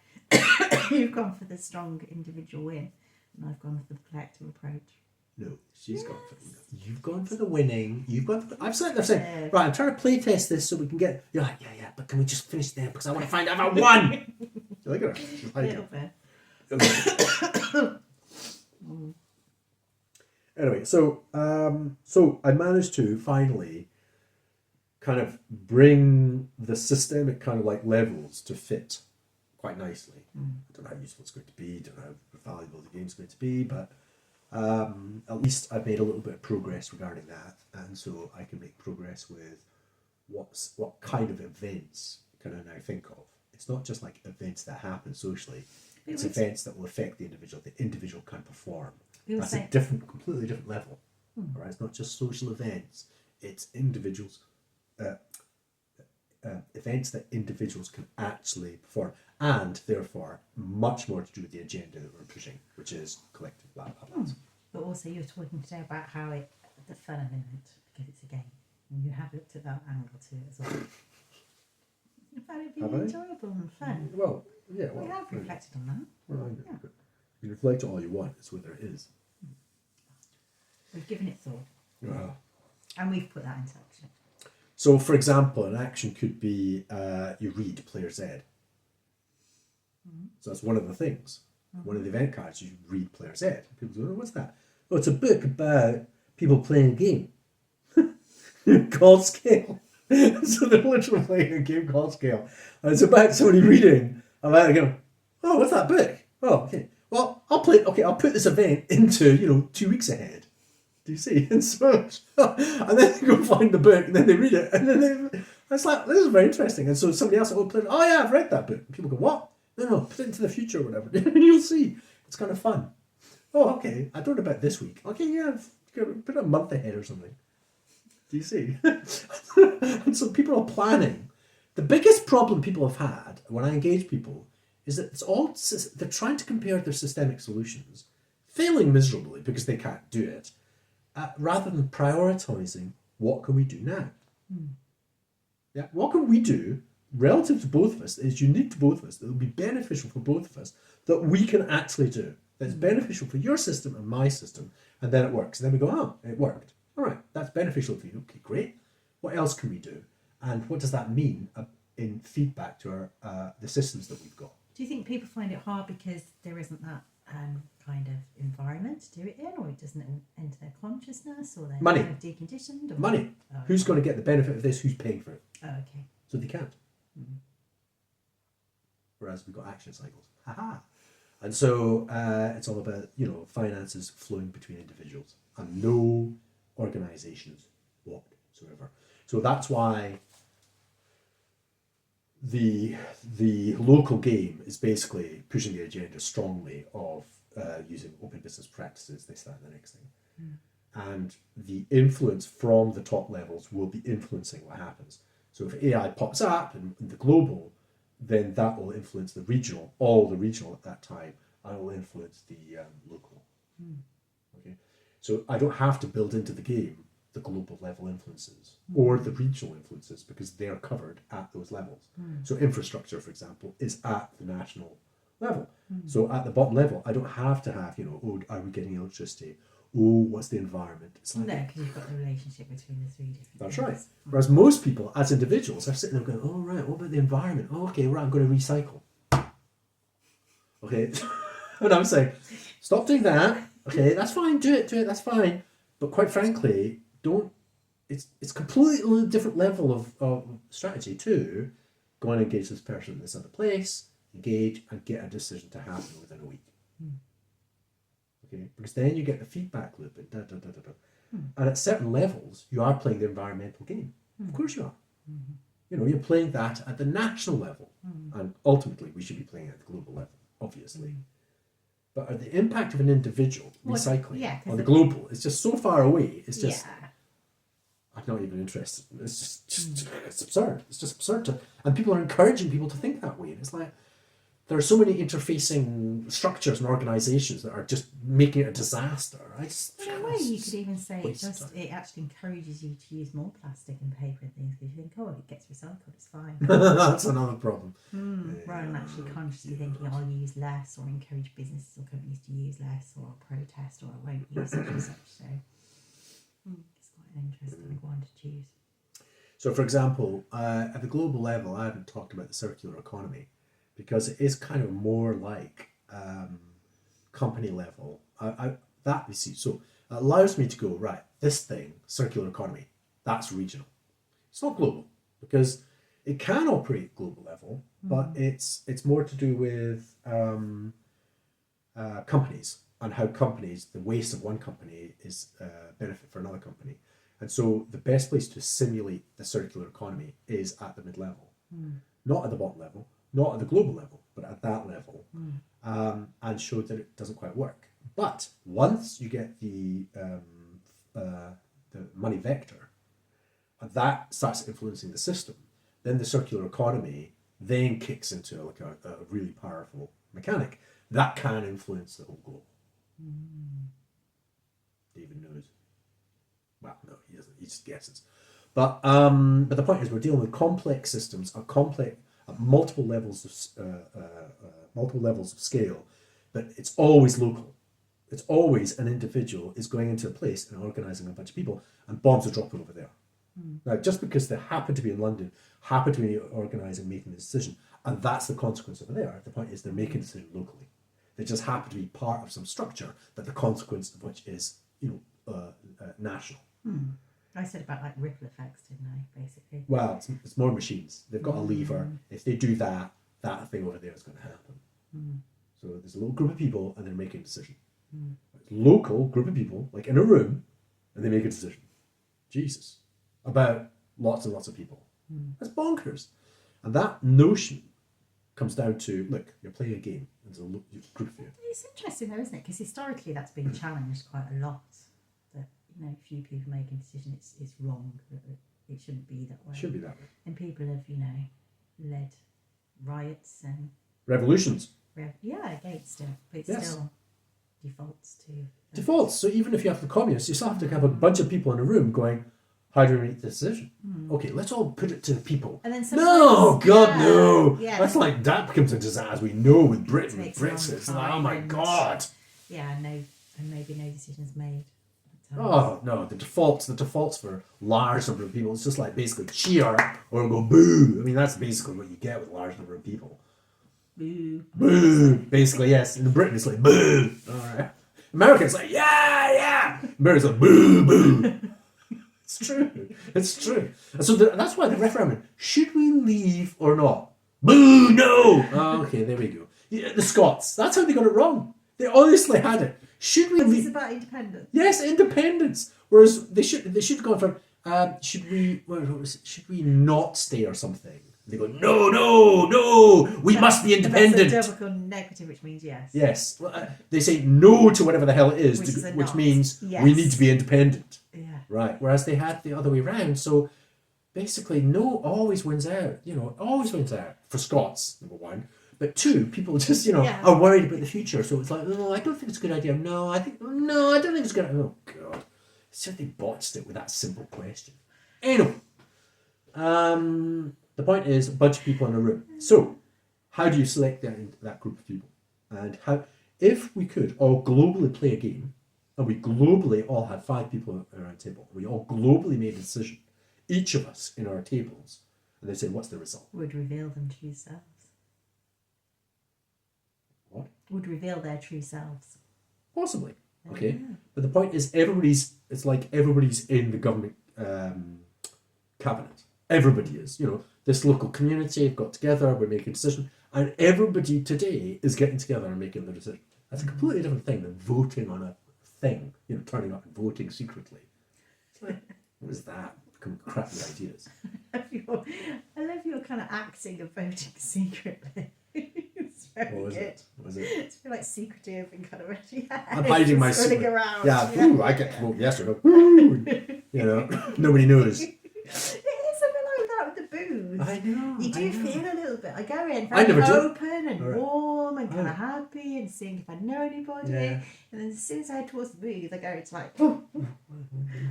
you've gone for the strong individual win, and I've gone for the collective approach. No, she's gone for you've gone for the winning. You've gone for the, I'm sitting there saying, right, I'm trying to play test this so we can get. You're like, yeah, but can we just finish there because I want to find out if I won. Look at her. She's A little bit. Anyway, so I managed to finally kind of bring the systemic kind of like levels to fit quite nicely. I don't know how useful it's going to be, don't know how valuable the game's going to be, but at least I've made a little bit of progress regarding that, and so I can make progress with what kind of events can I now think of. It's not just like events that happen socially, it's events that will affect the individual can perform. That's a completely different level. Right? It's not just social events, it's individuals, events that individuals can actually perform, and therefore much more to do with the agenda that we're pushing, which is collective blah blah blah. But also you were talking today about how the fun element, because it's a game, and you have looked at that angle to it as well. I found it being enjoyable and fun. Well, yeah. We have reflected on that. Well, I know. Yeah. You reflect all you want, it's whether it is. We've given it thought. Yeah. And we've put that into action. So, for example, an action could be you read player Z. So that's one of the things. One of the event cards, you read player Z. People go, oh, what's that? Oh, it's a book about people playing a game called Scale. So they're literally playing a game called Scale. And it's about somebody reading about a game. Oh, what's that book? Oh, okay. Well, I'll put this event into, 2 weeks ahead. Do you see? And so, and then they go find the book, and then they read it, and then it's like, this is very interesting. And so somebody else will play, oh yeah, I've read that book. And people go, what? No, put it into the future or whatever. And you'll see. It's kind of fun. Oh, okay. I don't know about this week. Okay, yeah, put it a month ahead or something. Do you see? And so people are planning. The biggest problem people have had when I engage people is that they're trying to compare their systemic solutions, failing miserably because they can't do it, rather than prioritizing what can we do now. Yeah, what can we do relative to both of us, that is unique to both of us, that will be beneficial for both of us, that we can actually do, that's beneficial for your system and my system, and then it works. And then we go, oh, it worked. All right, that's beneficial for you. Okay, great. What else can we do? And what does that mean in feedback to the systems that we've got? Do you think people find it hard because there isn't that kind of environment to do it in, or it doesn't enter their consciousness, or they're Money. kind of deconditioned? Or... Money. Oh, Who's going to get the benefit of this? Who's paying for it? Oh, okay. So they can't. Whereas we've got action cycles. Ha-ha. And so it's all about, finances flowing between individuals and no organizations whatsoever. So that's why the local game is basically pushing the agenda strongly of using open business practices, this, that, and the next thing. And the influence from the top levels will be influencing what happens. So if AI pops up in the global, then that will influence all the regional at that time, and it will influence the local. Okay, so I don't have to build into the game the global level influences or the regional influences because they're covered at those levels. So infrastructure, for example, is at the national level. So at the bottom level, I don't have to have, oh, are we getting electricity? Oh, what's the environment? It's like, no, because you've got the relationship between the three different that's things. right. Whereas most people, as individuals, are sitting there going, oh, right, what about the environment? Oh, okay, right, I'm going to recycle. Okay. And I'm saying, stop doing that. Okay, that's fine, do it, that's fine. But quite frankly, it's completely different level of strategy to go and engage this person in this other place, engage and get a decision to happen within a week. Okay, because then you get the feedback loop and and at certain levels you are playing the environmental game. Of course you are. You're playing that at the national level, and ultimately we should be playing at the global level, obviously. But the impact of an individual recycling on the global is just so far away. It's just I'm not even interested. It's just it's absurd. It's just absurd and people are encouraging people to think that way. And it's like, there are so many interfacing structures and organisations that are just making it a disaster. In a way, you could even say it actually encourages you to use more plastic and paper and things, because you think, oh, it gets recycled, it's fine. That's another problem. Rather than actually consciously thinking, I'll use less, or encourage businesses or companies to use less, or I'll protest, or I won't use such and such. So it's quite an interesting one to choose. So, for example, at the global level, I haven't talked about the circular economy because it is kind of more like company level. That we see. So it allows me to go, right, this thing, circular economy, that's regional. It's not global because it can operate global level, but it's more to do with companies and how companies, the waste of one company is benefit for another company. And so the best place to simulate the circular economy is at the mid-level, not at the bottom level, not at the global level, but at that level, and show that it doesn't quite work. But once you get the money vector, that starts influencing the system, then the circular economy then kicks into like a really powerful mechanic that can influence the whole globe. David knows. Well, no, he doesn't. He just guesses. But the point is, we're dealing with complex systems, at multiple levels of scale, but it's always local. It's always an individual is going into a place and organising a bunch of people, and bombs are dropping over there. Now, just because they happen to be in London, happen to be organising, making the decision, and that's the consequence over there. The point is, they're making a decision locally. They just happen to be part of some structure, but the consequence of which is, national. I said about like ripple effects, didn't I? Basically. Well, it's more machines. They've got a lever. If they do that, that thing over there is going to happen. So there's a little group of people, and they're making a decision. It's a local group of people, like in a room, and they make a decision. Jesus, about lots and lots of people. That's bonkers. And that notion comes down to, look, you're playing a game. There's a group of you. It's interesting though, isn't it? Because historically that's been challenged quite a lot. That few people making decisions, it's wrong. It shouldn't be that way. It should be that way. And people have, led riots and revolutions. Against it, but it still defaults to defaults. So even if you have the communists, you still have to have a bunch of people in a room going, how do we make the decision? Okay, let's all put it to the people. And then no. Yeah. That's like, that becomes a disaster, as we know with Britain, with Brexit. It's like, oh my God. Yeah, and maybe no decisions made. Oh no, the defaults for large number of people, it's just like basically cheer or go boo. I mean, that's basically what you get with a large number of people. Boo. Boo. Basically, yes. In Britain, it's like boo. All right. America, it's like yeah. America's like boo, boo. It's true. And so that's why the referendum, should we leave or not? Boo, no. Oh, okay, there we go. Yeah, the Scots, that's how they got it wrong. They honestly had it. Should we leave? It's about independence. Yes, independence. Whereas they should have gone for should we not stay or something? They go, no, we must be independent. That's a double negative, which means yes. Yes. Well, they say no to whatever the hell it is, which means yes. we need to be independent. Yeah. Right. Whereas they had the other way around. So basically, no always wins out. Always wins out for Scots, number one. But two, people just, are worried about the future. So it's like, I don't think it's a good idea. No, I don't think it's a good idea. Oh, God. So they botched it with that simple question. Anyway. The point is, a bunch of people in a room. So, how do you select that group of people? And if we could all globally play a game, and we globally all had 5 people around a table, we all globally made a decision, each of us in our tables, and they said, what's the result? Would reveal them true selves. What? Would reveal their true selves. Possibly. Okay. Yeah. But the point is, it's like everybody's in the government cabinet. Everybody is, this local community got together, we're making a decision, and everybody today is getting together and making the decision. That's a completely different thing than voting on a thing, turning up and voting secretly. It's like, what is that? Become crappy ideas. I love your kind of acting of voting secretly. It's very good. Was it? It's very like secretive and kind of I'm hiding my secret. Around. Yeah, ooh, I get to vote yes or no. Nobody knows. It is something like that with the booze. I know. You do feel a little bit. I go in I never very open and warm and seeing if I know anybody. Yeah. And then as soon as I head towards the booth, I go, it's like, oh,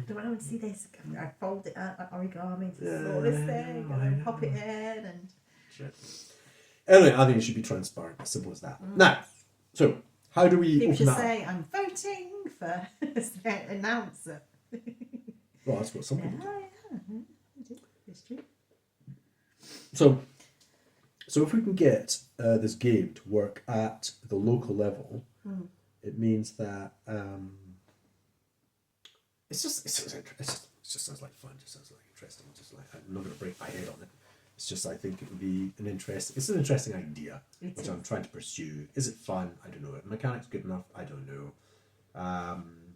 do I want to see this? I fold it out like origami into the smallest thing, and then pop it in. And Shit. Anyway, I think it should be transparent. As simple as that. Now, so how do we people open should that up? say, I'm voting for the announcer. Well, that's what some people do. Yeah. It's true. So if we can get this game to work at the local level, it means that it just sounds like fun. Just sounds like interesting. Just like I'm not going to break my head on it. It's just I think it would be an interesting idea which I'm trying to pursue. Is it fun? I don't know. Are mechanics good enough? I don't know.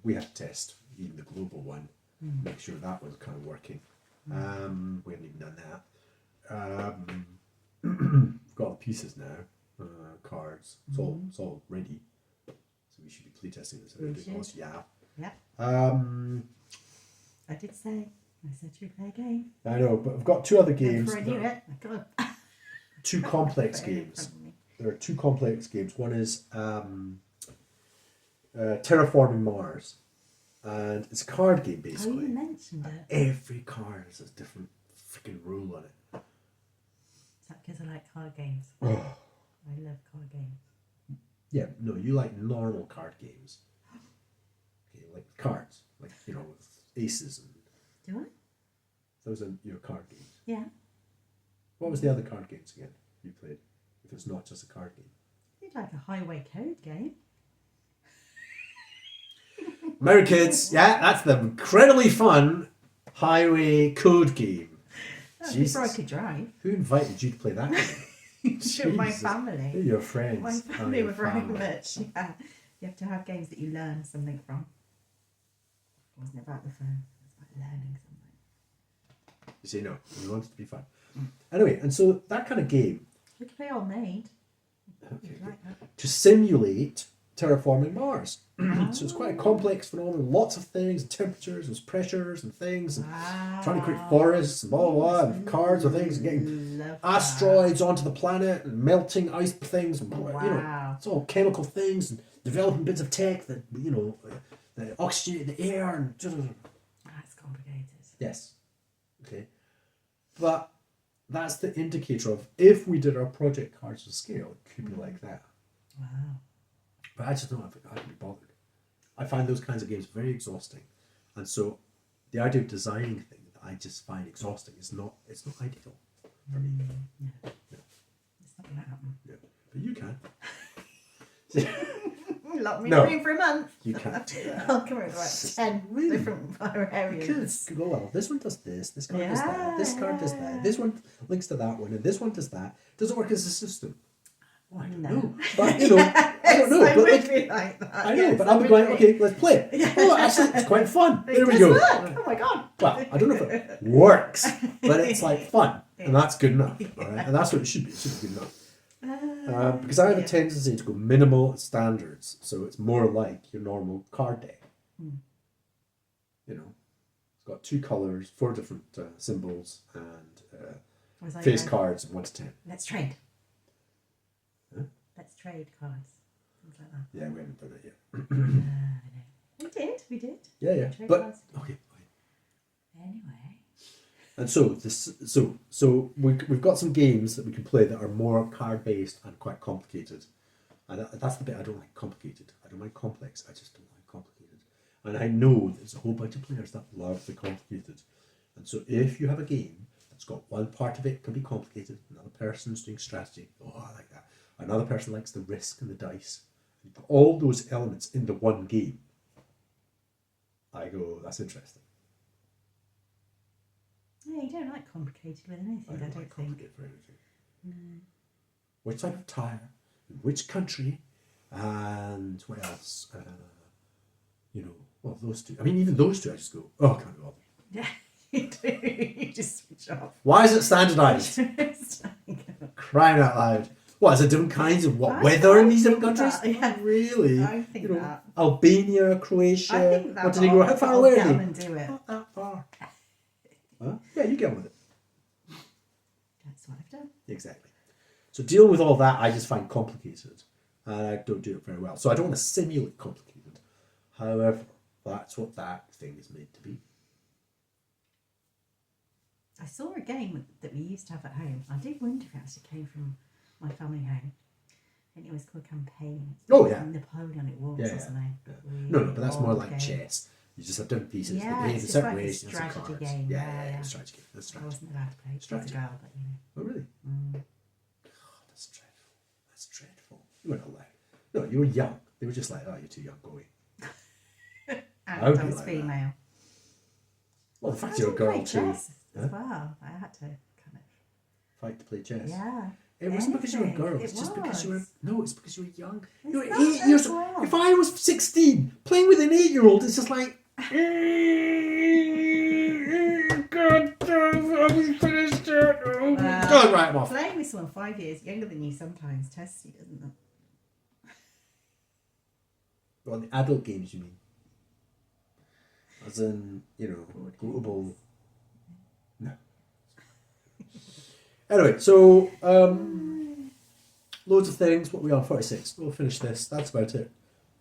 We have to test even the global one, make sure that was kind of working. We haven't even done that. We've got the pieces now, cards. It's all ready. So we should be playtesting this. Yeah. I did say. I said you play a game. I know, but I've got two other games. Before I knew it, I got two complex games. There are two complex games. One is Terraforming Mars, and it's a card game basically. Oh, you mentioned it. Every card has a different freaking rule on it. Is that because I like card games? Oh. I love card games. Yeah, no, you like normal card games. Okay, like cards, like with aces and. Do I? Those are your card games. Yeah. What was the other card games again you played? If it's not just a card game. You'd like a highway code game. Merry kids, yeah, that's the incredibly fun highway code game. Before I could drive. Who invited you to play that game? My family. Who are your friends? My family were very much. Yeah. You have to have games that you learn something from. It wasn't about the fun. Learning something. You say no. We want it to be fun. Anyway, and so that kind of game. We could play Old Maid. Okay. Like that. To simulate terraforming Mars. So it's quite a complex phenomenon. Lots of things, temperatures, and pressures, and things, and trying to create forests, and blah blah blah, and cards or things, and getting asteroids onto the planet, and melting ice things, and it's all chemical things, and developing bits of tech that that oxygenate the air, and. That's complicated. Yes. Okay. But that's the indicator of if we did our project cards to scale, it could be like that. Wow. But I just don't think I can be bothered. I find those kinds of games very exhausting. And so the idea of designing things that I just find exhausting is not ideal for me. No. It's not going to happen. No. But you can. Lock me in the room for a month. You can't do that. I'll come up with like 10 different variants. Because, well, this one does this card does that, this card does that, this one links to that one, and this one does that. Does it work as a system? Well, I don't know. But, I don't know. I but would be like that. I know, but I'll be going, okay, let's play it. Oh, actually, it's quite fun. There we go. Work. Oh my God. Well, I don't know if it works, but it's like fun, and that's good enough. All right? And that's what it should be. It should be good enough. Because I have a tendency to go minimal standards, so it's more like your normal card deck. It's got 2 colours, 4 different symbols, and face cards, and 1 to 10. Let's trade. Huh? Let's trade cards. Things like that. Yeah, we haven't done it yet. We did. Yeah. Trade But cards. okay. Anyway. And so we've got some games that we can play that are more card based and quite complicated, and that's the bit I don't like. Complicated. I don't like complex. I just don't like complicated. And I know there's a whole bunch of players that love the complicated. And so if you have a game that's got one part of it can be complicated, another person's doing strategy. Oh, I like that. Another person likes the risk and the dice. You put all those elements into one game. I go, that's interesting. Yeah, you don't like complicated with anything, I don't like think. complicated for anything. No. Which type of tire, in which country, and what else? Those two. I mean, even those two, I just go, oh, I can't be bothered. Yeah, you do. You just switch off. Why is it standardised? Crying out loud. What, is there different kinds of weather in these different countries? That, yeah. Really? I think that. Albania, Croatia, I think that. Montenegro. How far away are they? And do it. Not that far. Huh? Yeah, you get on with it. That's what I've done. Exactly. So dealing with all that, I just find complicated. and I don't do it very well. So I don't want to simulate complicated. However, that's what that thing is made to be. I saw a game that we used to have at home. I did wonder if it actually came from my family home. I think it was called Campaign. Oh, yeah. Napoleonic Wars Yeah, or something. yeah. Really No, but that's more old like game. chess. You just have different pieces. Yeah, they behave it's in just certain like a ways. You have some strategy cards. game. Yeah, Yeah. strategy game. That's I strategy. wasn't allowed to play. It was a Strategy. girl, but you know. Oh, really? Mm. Oh, that's dreadful. That's dreadful. You weren't allowed. No, you were young. They were just like, oh, you're too young, go away. And I would I be was like female. Well, the fact I you're a did girl play too. chess as well. I had to kind of. Fight to play chess. Yeah. It wasn't because you were a girl. Anything. It's It just because you were. was. No, it's because you were young. It's You were not 8 years as old. well. If I was 16, playing with an 8-year-old, it's just like. God, I'm finished it. Oh, God, right, I'm off. Playing with someone 5 years younger than you sometimes tests you, doesn't it? Well, the adult games, you mean? As in, global. No. Anyway, so loads of things. What are we on? 46. We'll finish this. That's about it.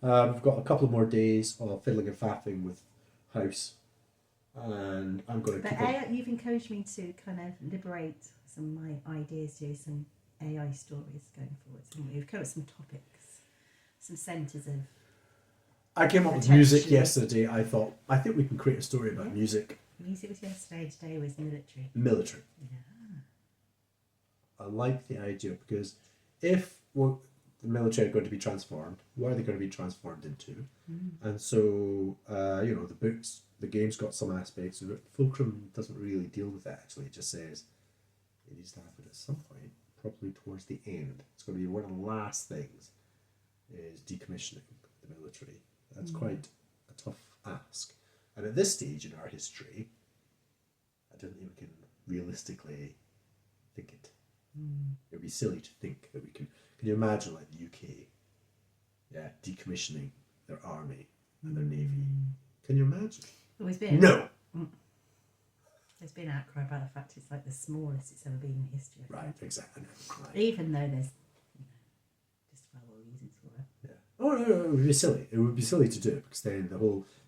We've got a couple more days of fiddling and faffing with House, and I'm going to keep on. You've encouraged me to kind of liberate some of my ideas, do some AI stories going forward. So we've covered some topics, some centres of. I came up with music yesterday. I think we can create a story about music. Music was yesterday. Today was military. Military. Yeah. I like the idea because if the military are going to be transformed, what are they going to be transformed into? And so, the books, the game's got some aspects of it. Fulcrum doesn't really deal with that, actually. It just says it needs to happen at some point, probably towards the end. It's going to be one of the last things is decommissioning the military. That's quite a tough ask. And at this stage in our history, I don't think we can realistically think it. It would be silly to think that we can. Can you imagine, like the UK, decommissioning their army and their navy? Can you imagine? There's been No. There's been outcry about the fact it's like the smallest it's ever been in history. Right, exactly. Even though there's justifiable reasons for it. Yeah. Oh no, it would be silly. It would be silly to do it because then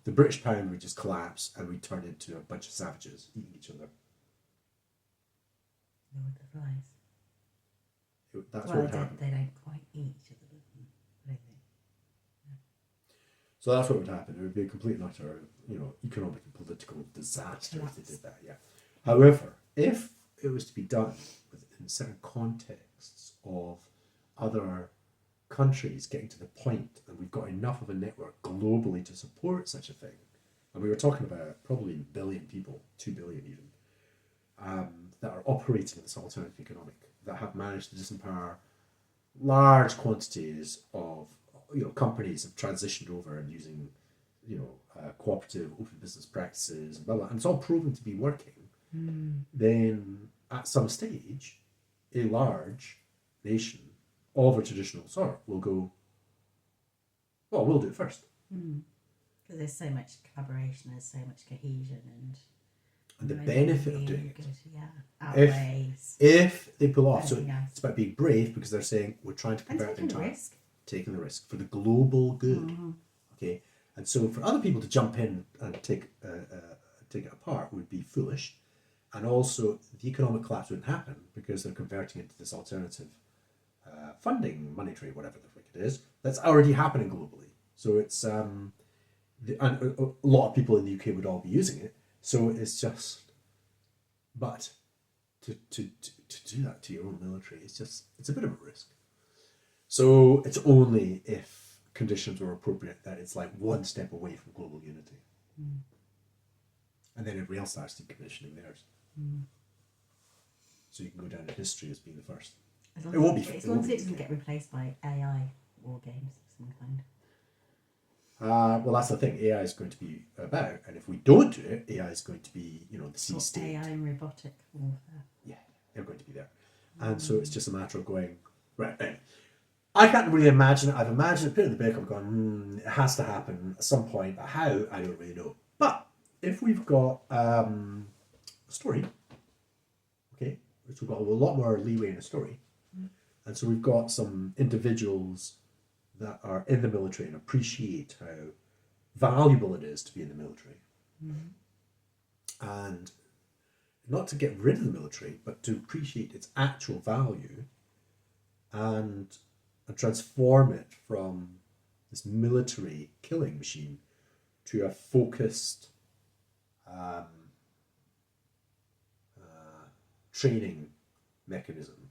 the British pound would just collapse and we'd turn into a bunch of savages eating each other. Lord of the Flies. That's well, what would happen. they don't quite eat each other, I don't think. So that's what would happen. It would be a complete and utter, economic and political disaster if they did that. Yeah. However, if it was to be done in certain contexts of other countries getting to the point, and we've got enough of a network globally to support such a thing, and we were talking about probably a billion people, 2 billion even, that are operating in this alternative economic, that have managed to disempower large quantities of, companies have transitioned over and using, cooperative open business practices and blah, blah, and it's all proven to be working, then at some stage, a large nation of a traditional sort will go, well, we'll do it first. Because there's so much collaboration, there's so much cohesion, and the benefit of doing it. Outweighs. If they pull off, so anything else. it's about being brave because they're saying we're trying to convert the entire risk. taking the risk for the global good. Okay, and so for other people to jump in and take it apart would be foolish, and also the economic collapse wouldn't happen because they're converting into this alternative funding, monetary, whatever the frick it is, that's already happening globally. So it's and a lot of people in the UK would all be using it. So it's just, but to do that to your own military, it's a bit of a risk. So it's only if conditions were appropriate that it's like one step away from global unity. And then everybody else starts decommissioning theirs. So you can go down in history as being the first. As long as it doesn't get replaced by AI war games of some kind. Well, that's the thing. AI is going to be about, and if we don't do it, AI is going to be, the sea state. AI and robotic warfare. Yeah, they're going to be there, and so it's just a matter of going right. Anyway, I can't really imagine it. I've imagined it, put it in the book. I'm going, it has to happen at some point. But how, I don't really know. But if we've got a story, okay, which we've got a lot more leeway in a story, and so we've got some individuals that are in the military and appreciate how valuable it is to be in the military. And not to get rid of the military, but to appreciate its actual value and transform it from this military killing machine to a focused training mechanism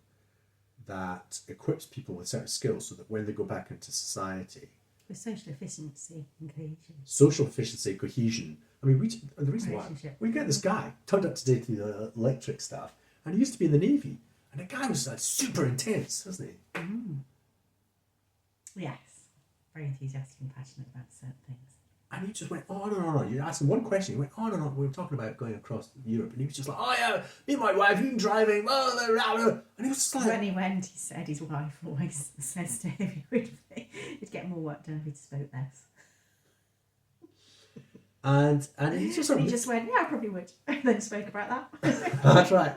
that equips people with certain skills so that when they go back into society, with social efficiency and cohesion. Social efficiency, cohesion. I mean, the reason why we get this guy turned up today to the electric stuff, and he used to be in the Navy, and the guy was super intense, wasn't he? Yes, very enthusiastic and passionate about certain things. And he just went on and on. You asked him one question, he went on and on. We were talking about going across Europe, and he was just like, "Oh yeah, me and my wife, you've been driving," blah, blah, blah, blah. And he was just like, when he went, he said his wife always says to him he'd get more work done if he'd spoke less. And he just and he just went, "Yeah, I probably would." And then spoke about that. That's right.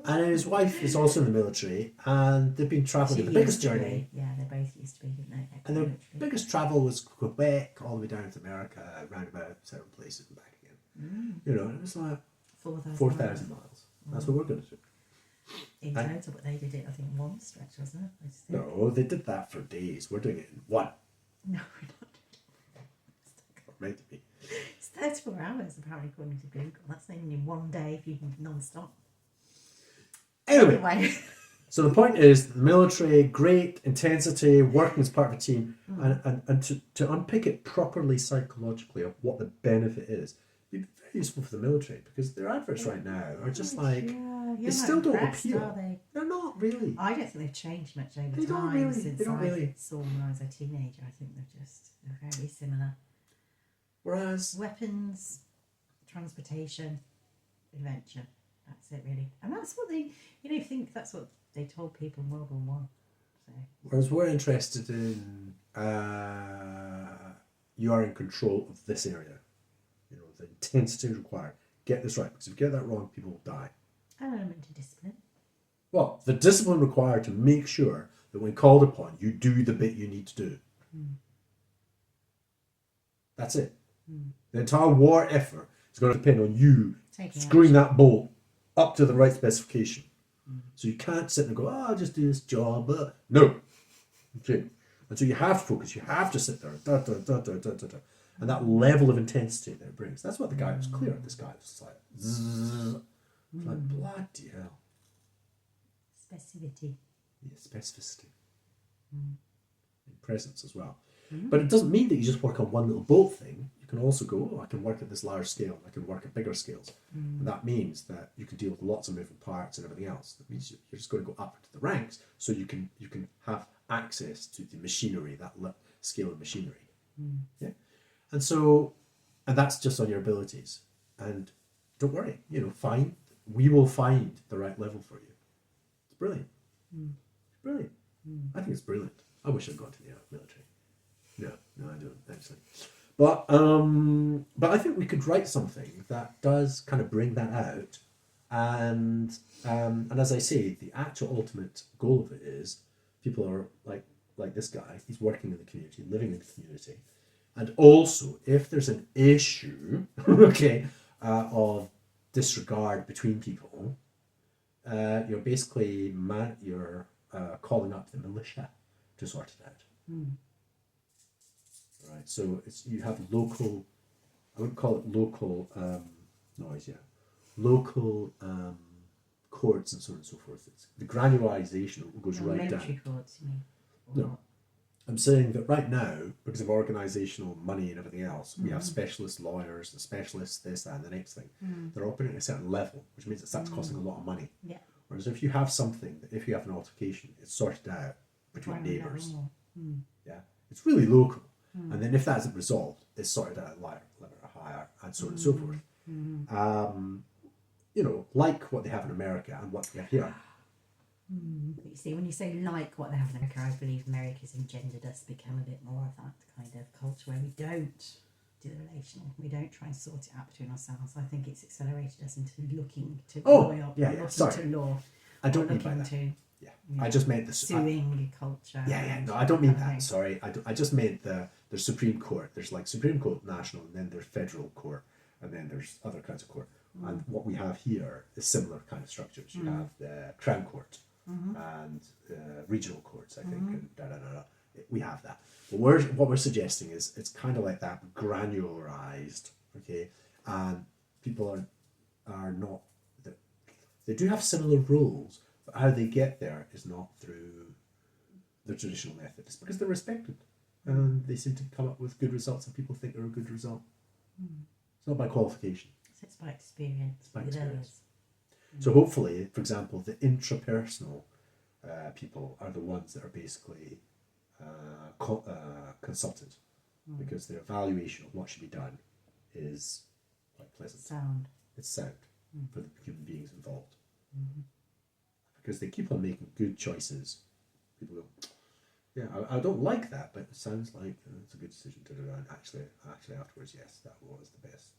And his wife is also in the military, and they've been travelling the biggest journey. Yeah, they both used to be, didn't they? And the biggest travel was Quebec all the way down to America, round about certain places and back again. You know, and it was like 4,000 miles. That's what we're going to do. In total, but they did it, I think, one stretch, wasn't it? No, they did that for days. We're doing it in one. No, we're not. Or meant to be. It's 34 hours, apparently, according to Google. That's only one day if you can non-stop. Anyway. So the point is, the military, great intensity, working as part of a team, and to unpick it properly psychologically of what the benefit is, it'd be very useful for the military, because their adverts right now are just like, they still don't appeal. They're not really. I don't think they've changed much over They time don't really. since They don't I really. saw them when I was a teenager. I think they're very similar. Whereas weapons, transportation, adventure. That's it, really. And that's what they, think that's what they told people in World War One. So. Whereas we're interested in, you are in control of this area. You know, the intensity required. Get this right, because if you get that wrong, people will die. An element of discipline. Well, the discipline required to make sure that when called upon, you do the bit you need to do. That's it. The entire war effort is going to depend on you screwing that bolt up to the right specification. So you can't sit and go, "Oh, I'll just do this job." No. Okay. And so you have to focus. You have to sit there. And that level of intensity that it brings. That's what the guy was clear. This guy was like, zzz. Like, bloody hell. Specificity. Yeah, specificity. And presence as well. But it doesn't mean that you just work on one little bolt thing. You can also go, "Oh, I can work at this large scale. I can work at bigger scales." And that means that you can deal with lots of moving parts and everything else. That means you're just going to go up into the ranks, so you can have access to the machinery, that scale of machinery. Yeah, and that's just on your abilities. And don't worry, we will find the right level for you. It's brilliant. It's brilliant. I think it's brilliant. I wish I'd gone to the military. No, I don't actually. But I think we could write something that does kind of bring that out, and as I say, the actual ultimate goal of it is people are like this guy. He's working in the community, living in the community, and also if there's an issue, of disregard between people, you're basically you're calling up the militia to sort it out. Right, so you have local, I would call it local noise, local chords and so on and so forth. The granularization goes right down. Military chords, you mean? No, I'm saying that right now, because of organisational money and everything else, we have specialist lawyers and specialists this, that, and the next thing. They're operating at a certain level, which means it starts costing a lot of money. Yeah. Whereas if you have something, if you have an altercation, it's sorted out between neighbours. Yeah, it's really local. And then if that isn't resolved, it's sorted out at level higher, and so on and so forth. Like what they have in America and what we have here. But you see, when you say like what they have in America, I believe America's engendered us to become a bit more of that kind of culture where we don't do the relational. We don't try and sort it out between ourselves. I think it's accelerated us into looking to law. Sorry. To law. I don't mean by that. I just meant the suing culture. Yeah. No, I don't mean that. Sorry, I just meant there's Supreme Court. There's like Supreme Court national, and then there's federal court, and then there's other kinds of court. And what we have here is similar kind of structures. You have the Crown Court and regional courts, I think, and we have that. But what we're suggesting is it's kind of like that granularized, okay, and people are not. They do have similar rules, but how they get there is not through the traditional method. It's because they're respected and they seem to come up with good results and people think they're a good result. It's not by qualification. So it's by experience. It's by experience. So hopefully, for example, the intrapersonal people are the ones that are basically consulted because their evaluation of what should be done is quite pleasant. Sound. It's sound for the human beings involved. Because they keep on making good choices. People go, yeah, I don't like that, but it sounds like it's a good decision to do. And actually afterwards, yes, that was the best.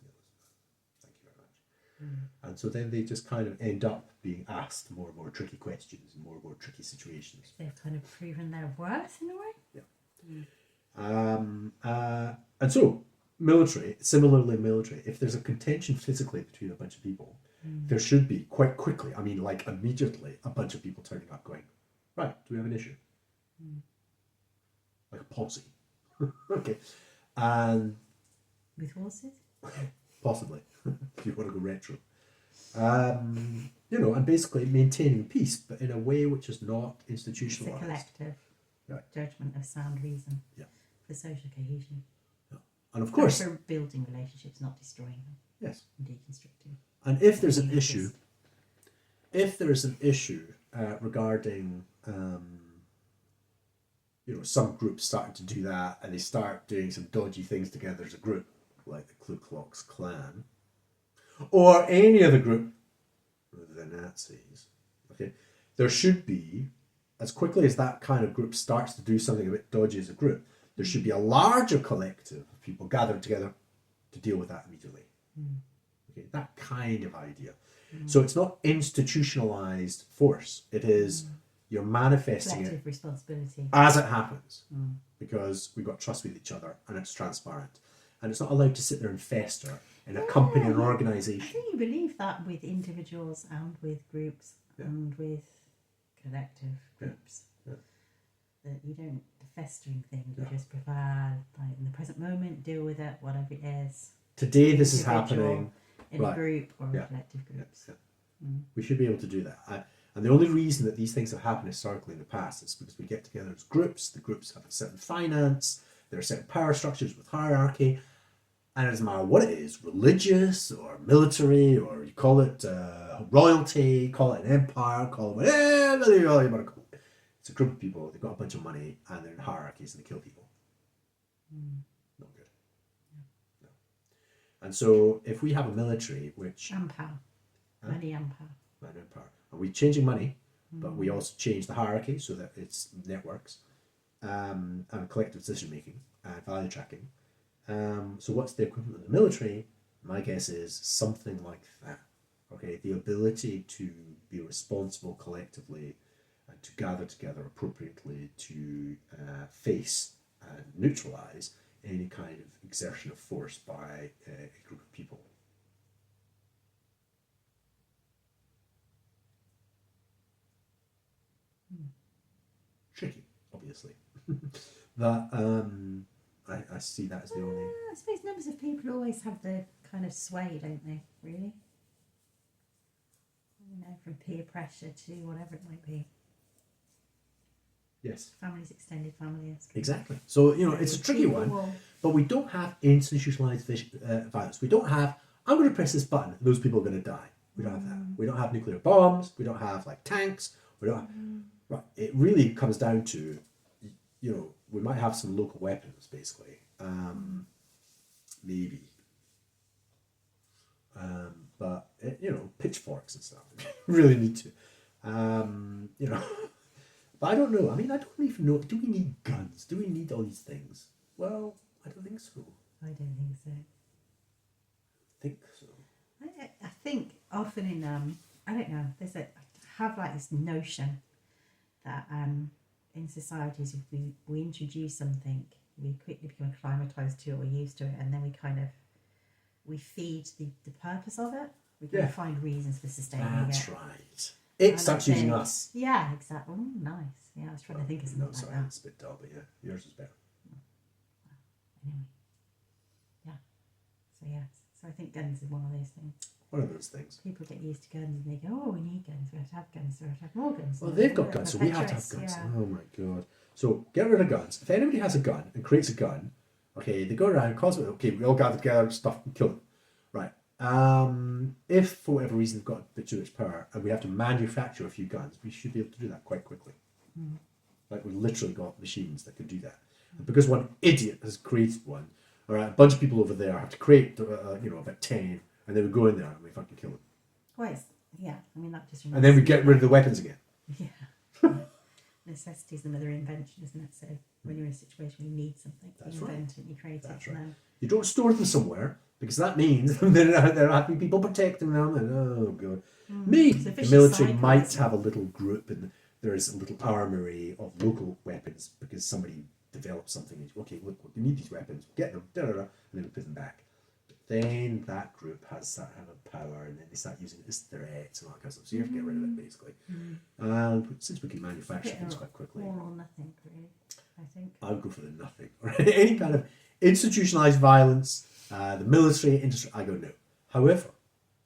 Thank you very much. And so then they just kind of end up being asked more and more tricky questions and more tricky situations. They've kind of proven their worth in a way. Yeah. And so similarly military, if there's a contention physically between a bunch of people, there should be quite quickly, I mean like immediately, a bunch of people turning up going, right, do we have an issue? Like a posse. Okay. And with horses? Possibly, if you want to go retro. And basically maintaining peace, but in a way which is not institutionalized. It's a collective judgment of sound reason for social cohesion. Yeah. And of course... And for building relationships, not destroying them. Yes. And deconstructing. And if there's an issue, regarding, some groups starting to do that and they start doing some dodgy things together as a group, like the Ku Klux Klan, or any other group, the Nazis, okay, there should be, as quickly as that kind of group starts to do something a bit dodgy as a group, there should be a larger collective of people gathered together to deal with that immediately. Okay, that kind of idea. So it's not institutionalized force. It is you're manifesting collective responsibility as it happens because we've got trust with each other and it's transparent. And it's not allowed to sit there and fester in a company or an organisation. I think you believe that with individuals and with groups and with collective groups. That you don't, the festering thing, you just prefer, like in the present moment, deal with it, whatever it is. Today this is happening. In a group or collective groups. We should be able to do that. And the only reason that these things have happened historically in the past is because we get together as groups. The groups have a certain finance, there are certain power structures with hierarchy, and it doesn't matter what it is, religious or military, or you call it royalty, call it an empire, call it whatever you want to call it. It's a group of people, they've got a bunch of money, and they're in hierarchies and they kill people. Not good. No. And so if we have a military which... And power. Money and power. Money and power. And we're changing money, but we also change the hierarchy so that it's networks and collective decision making and value tracking. So what's the equivalent of the military? My guess is something like that. Okay, the ability to be responsible collectively and to gather together appropriately to face and neutralize any kind of exertion of force by a group of people. Tricky, obviously. That I see that as the only... I suppose numbers of people always have the kind of sway, don't they, really? From peer pressure to whatever it might be. Yes. Families, extended families. Exactly. So, it's a tricky one, but we don't have institutionalized violence. We don't have, I'm going to press this button, and those people are going to die. We don't have that. We don't have nuclear bombs. We don't have, tanks. We don't have... Right. It really comes down to, we might have some local weapons, basically. Maybe. But, pitchforks and stuff. We really need to. But I don't know. I mean, I don't even know. Do we need guns? Do we need all these things? Well, I don't think so. I don't think so. I think often in, I don't know, I have this notion that in societies, if we introduce something, we quickly become acclimatized to it, we're used to it, and then we feed the purpose of it. We can find reasons for sustaining it. That's right. It starts using us. Yeah, exactly. Oh, nice. Yeah, I was trying to think of something like that. It's a bit dull, but yeah, yours is better. Anyway, so I think guns is one of those things. One of those things. People get used to guns and they go, oh, we need guns, we have to have guns, we have to have more guns. Well, they've got guns, so we have to have guns. Yeah. Oh my god. So get rid of guns. If anybody has a gun and creates a gun, okay, they go around, cause it, okay, we all gather together, stuff, and kill them. Right. If for whatever reason they've got a bit too much power and we have to manufacture a few guns, we should be able to do that quite quickly. Like, we've literally got machines that can do that. And because one idiot has created one, all right, a bunch of people over there have to create, about 10, and then we go in there and we fucking kill them. Well, I mean, that just reminds and then we get rid of the weapons again. Yeah. Necessity is the mother of invention, isn't it? So when you're in a situation where you need something, you invent it, you create it. That's right. You don't store them somewhere, because that means there have to be people protecting them, and oh god. The military might have a little group, and there's a little armory of local weapons because somebody developed something. Okay, look, we need these weapons, get them, and then we put them back. But then that group has that kind of power, and then they start using it as threats and all that kind of stuff. So you have to get rid of it, basically. Since we can manufacture things quite quickly. All or nothing, really, I think. I'd go for the nothing. Any kind of institutionalized violence, the military industry, I go no. However,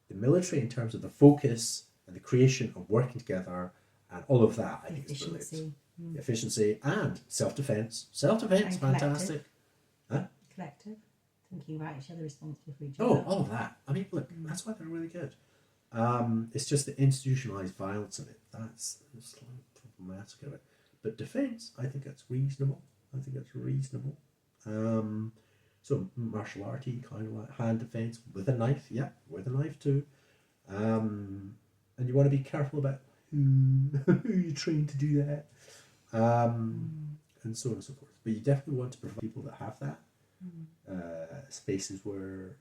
the military, in terms of the focus and the creation of working together and all of that, I think is brilliant. Efficiency and self-defense. Self-defense, fantastic. Collective. Thinking about each other, responsible for each other. Oh, all of that. I mean, look, that's why they're really good. It's just the institutionalized violence of it. That's problematic of it. But defense, I think that's reasonable. So martial arty, kind of like hand defense with a knife. Yeah, with a knife too. And you want to be careful about who you train to do that. And so on and so forth. But you definitely want to provide people that have that spaces where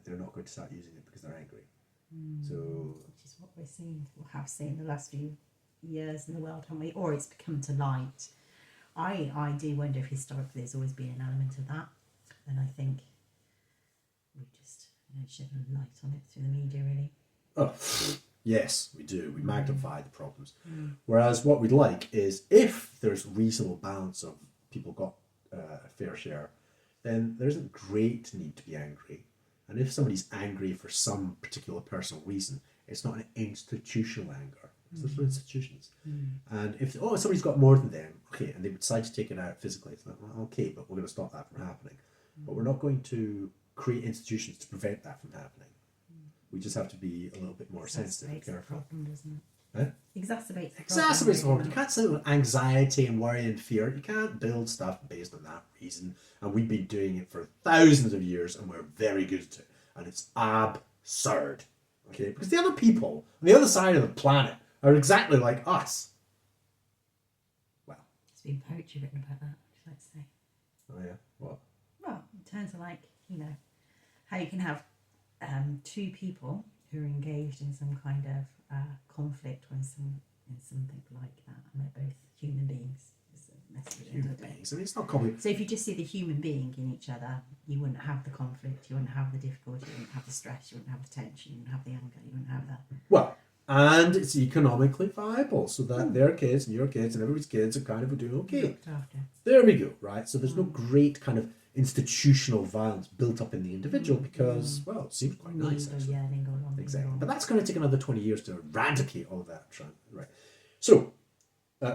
they're not going to start using it because they're angry. So, which is what we're seeing, or have seen the last few years in the world, haven't we? Or it's become to light. I do wonder if historically there's always been an element of that, and I think we just shed a light on it through the media, really. Oh, yes, we do. We magnify the problems. Whereas what we'd like is, if there's reasonable balance of people got a fair share, then there isn't great need to be angry. And if somebody's angry for some particular personal reason, it's not an institutional anger. There's no institutions. And if somebody's got more than them, okay, and they decide to take it out physically, it's like, well, okay, but we're going to stop that from happening. But we're not going to create institutions to prevent that from happening. We just have to be a little bit more sensitive and careful. Problem, doesn't it? Huh? Exacerbates the problem. You can't sit with anxiety and worry and fear. You can't build stuff based on that reason. And we've been doing it for thousands of years, and we're very good at it. And it's absurd. Okay? Because the other people on the other side of the planet are exactly like us. Well. There's been poetry written about that, let's say. Oh yeah? What? Well, in terms of how you can have two people who are engaged in some kind of conflict or in something like that, and they're both human beings. Human beings. I mean, it's not complicated. So if you just see the human being in each other, you wouldn't have the conflict, you wouldn't have the difficulty, you wouldn't have the stress, you wouldn't have the tension, you wouldn't have the anger, you wouldn't have that. Well, and it's economically viable, so that their kids and your kids and everybody's kids are kind of doing okay. Looked after. There we go, right? So there's no great kind of institutional violence built up in the individual because, well, it seems quite nice. Exactly. But that's going to take another 20 years to eradicate all of that. Right. So,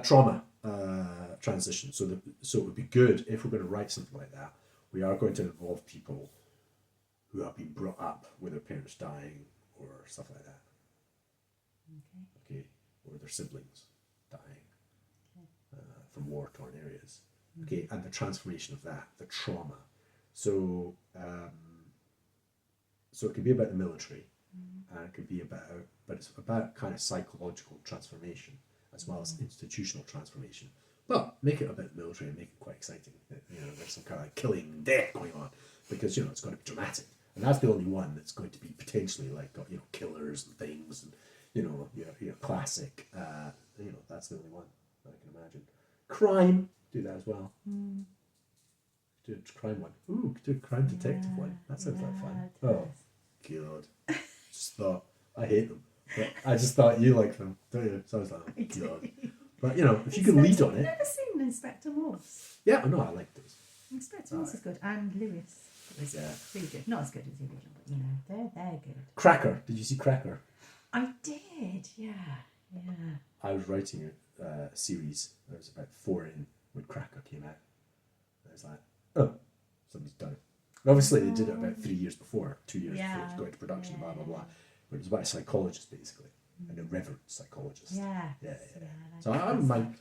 trauma transition. So it would be good if we're going to write something like that. We are going to involve people who have been brought up with their parents dying or stuff like that. Okay. Or their siblings dying from war-torn areas. Okay, and the transformation of that, the trauma. So, so it could be about the military, and it could be about, but it's about kind of psychological transformation as well as institutional transformation. But make it about the military and make it quite exciting. There's some kind of killing, death going on because it's going to be dramatic, and that's the only one that's going to be potentially like got killers and things, and classic. That's the only one. I can imagine. Crime, do that as well. Do a crime one. Ooh, do a crime detective one. That sounds like fun. it Oh, does. God. Just thought, I hate them. But I just thought you like them, don't you? So I was like, I do. God. But, you know, if you can lead on I've it. never seen Inspector Morse. Yeah, no, I like those. Inspector Morse is good, and Lewis was pretty good. Not as good as the original, but you know, they're good. Cracker. Did you see Cracker? I did, yeah. I was writing a series. I was about 4 in when Cracker came out. I was like, oh, somebody's done it. And obviously, they did it about 3 years before, 2 years before it was going to production, blah, blah, blah. But it was about a psychologist, basically, an irreverent psychologist. Yeah. So I don't mind,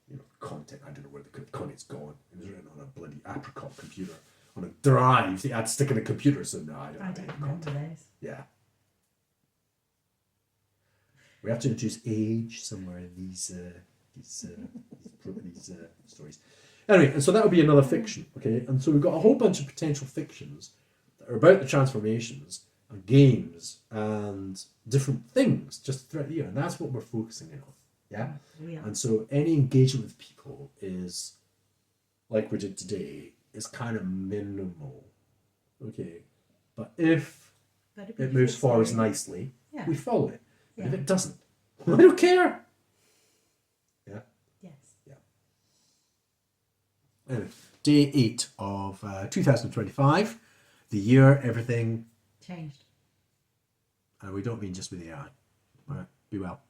you know, content. I don't know where the content's gone. It was written on a bloody apricot computer, on a drive that you had to stick in a computer. So no, I don't have any remember content. those. Yeah. We have to introduce age somewhere in these stories. Anyway, and so that would be another fiction, okay? And so we've got a whole bunch of potential fictions that are about the transformations and games and different things just throughout the year, and that's what we're focusing in on, yeah? Yeah. And so any engagement with people is, like we did today, is kind of minimal, okay? But if it moves forwards nicely, we follow it. But if it doesn't, I don't care. Yeah? Yes. Yeah. Anyway, day 8 of 2025, the year everything changed. And we don't mean just with AI. All right, be well.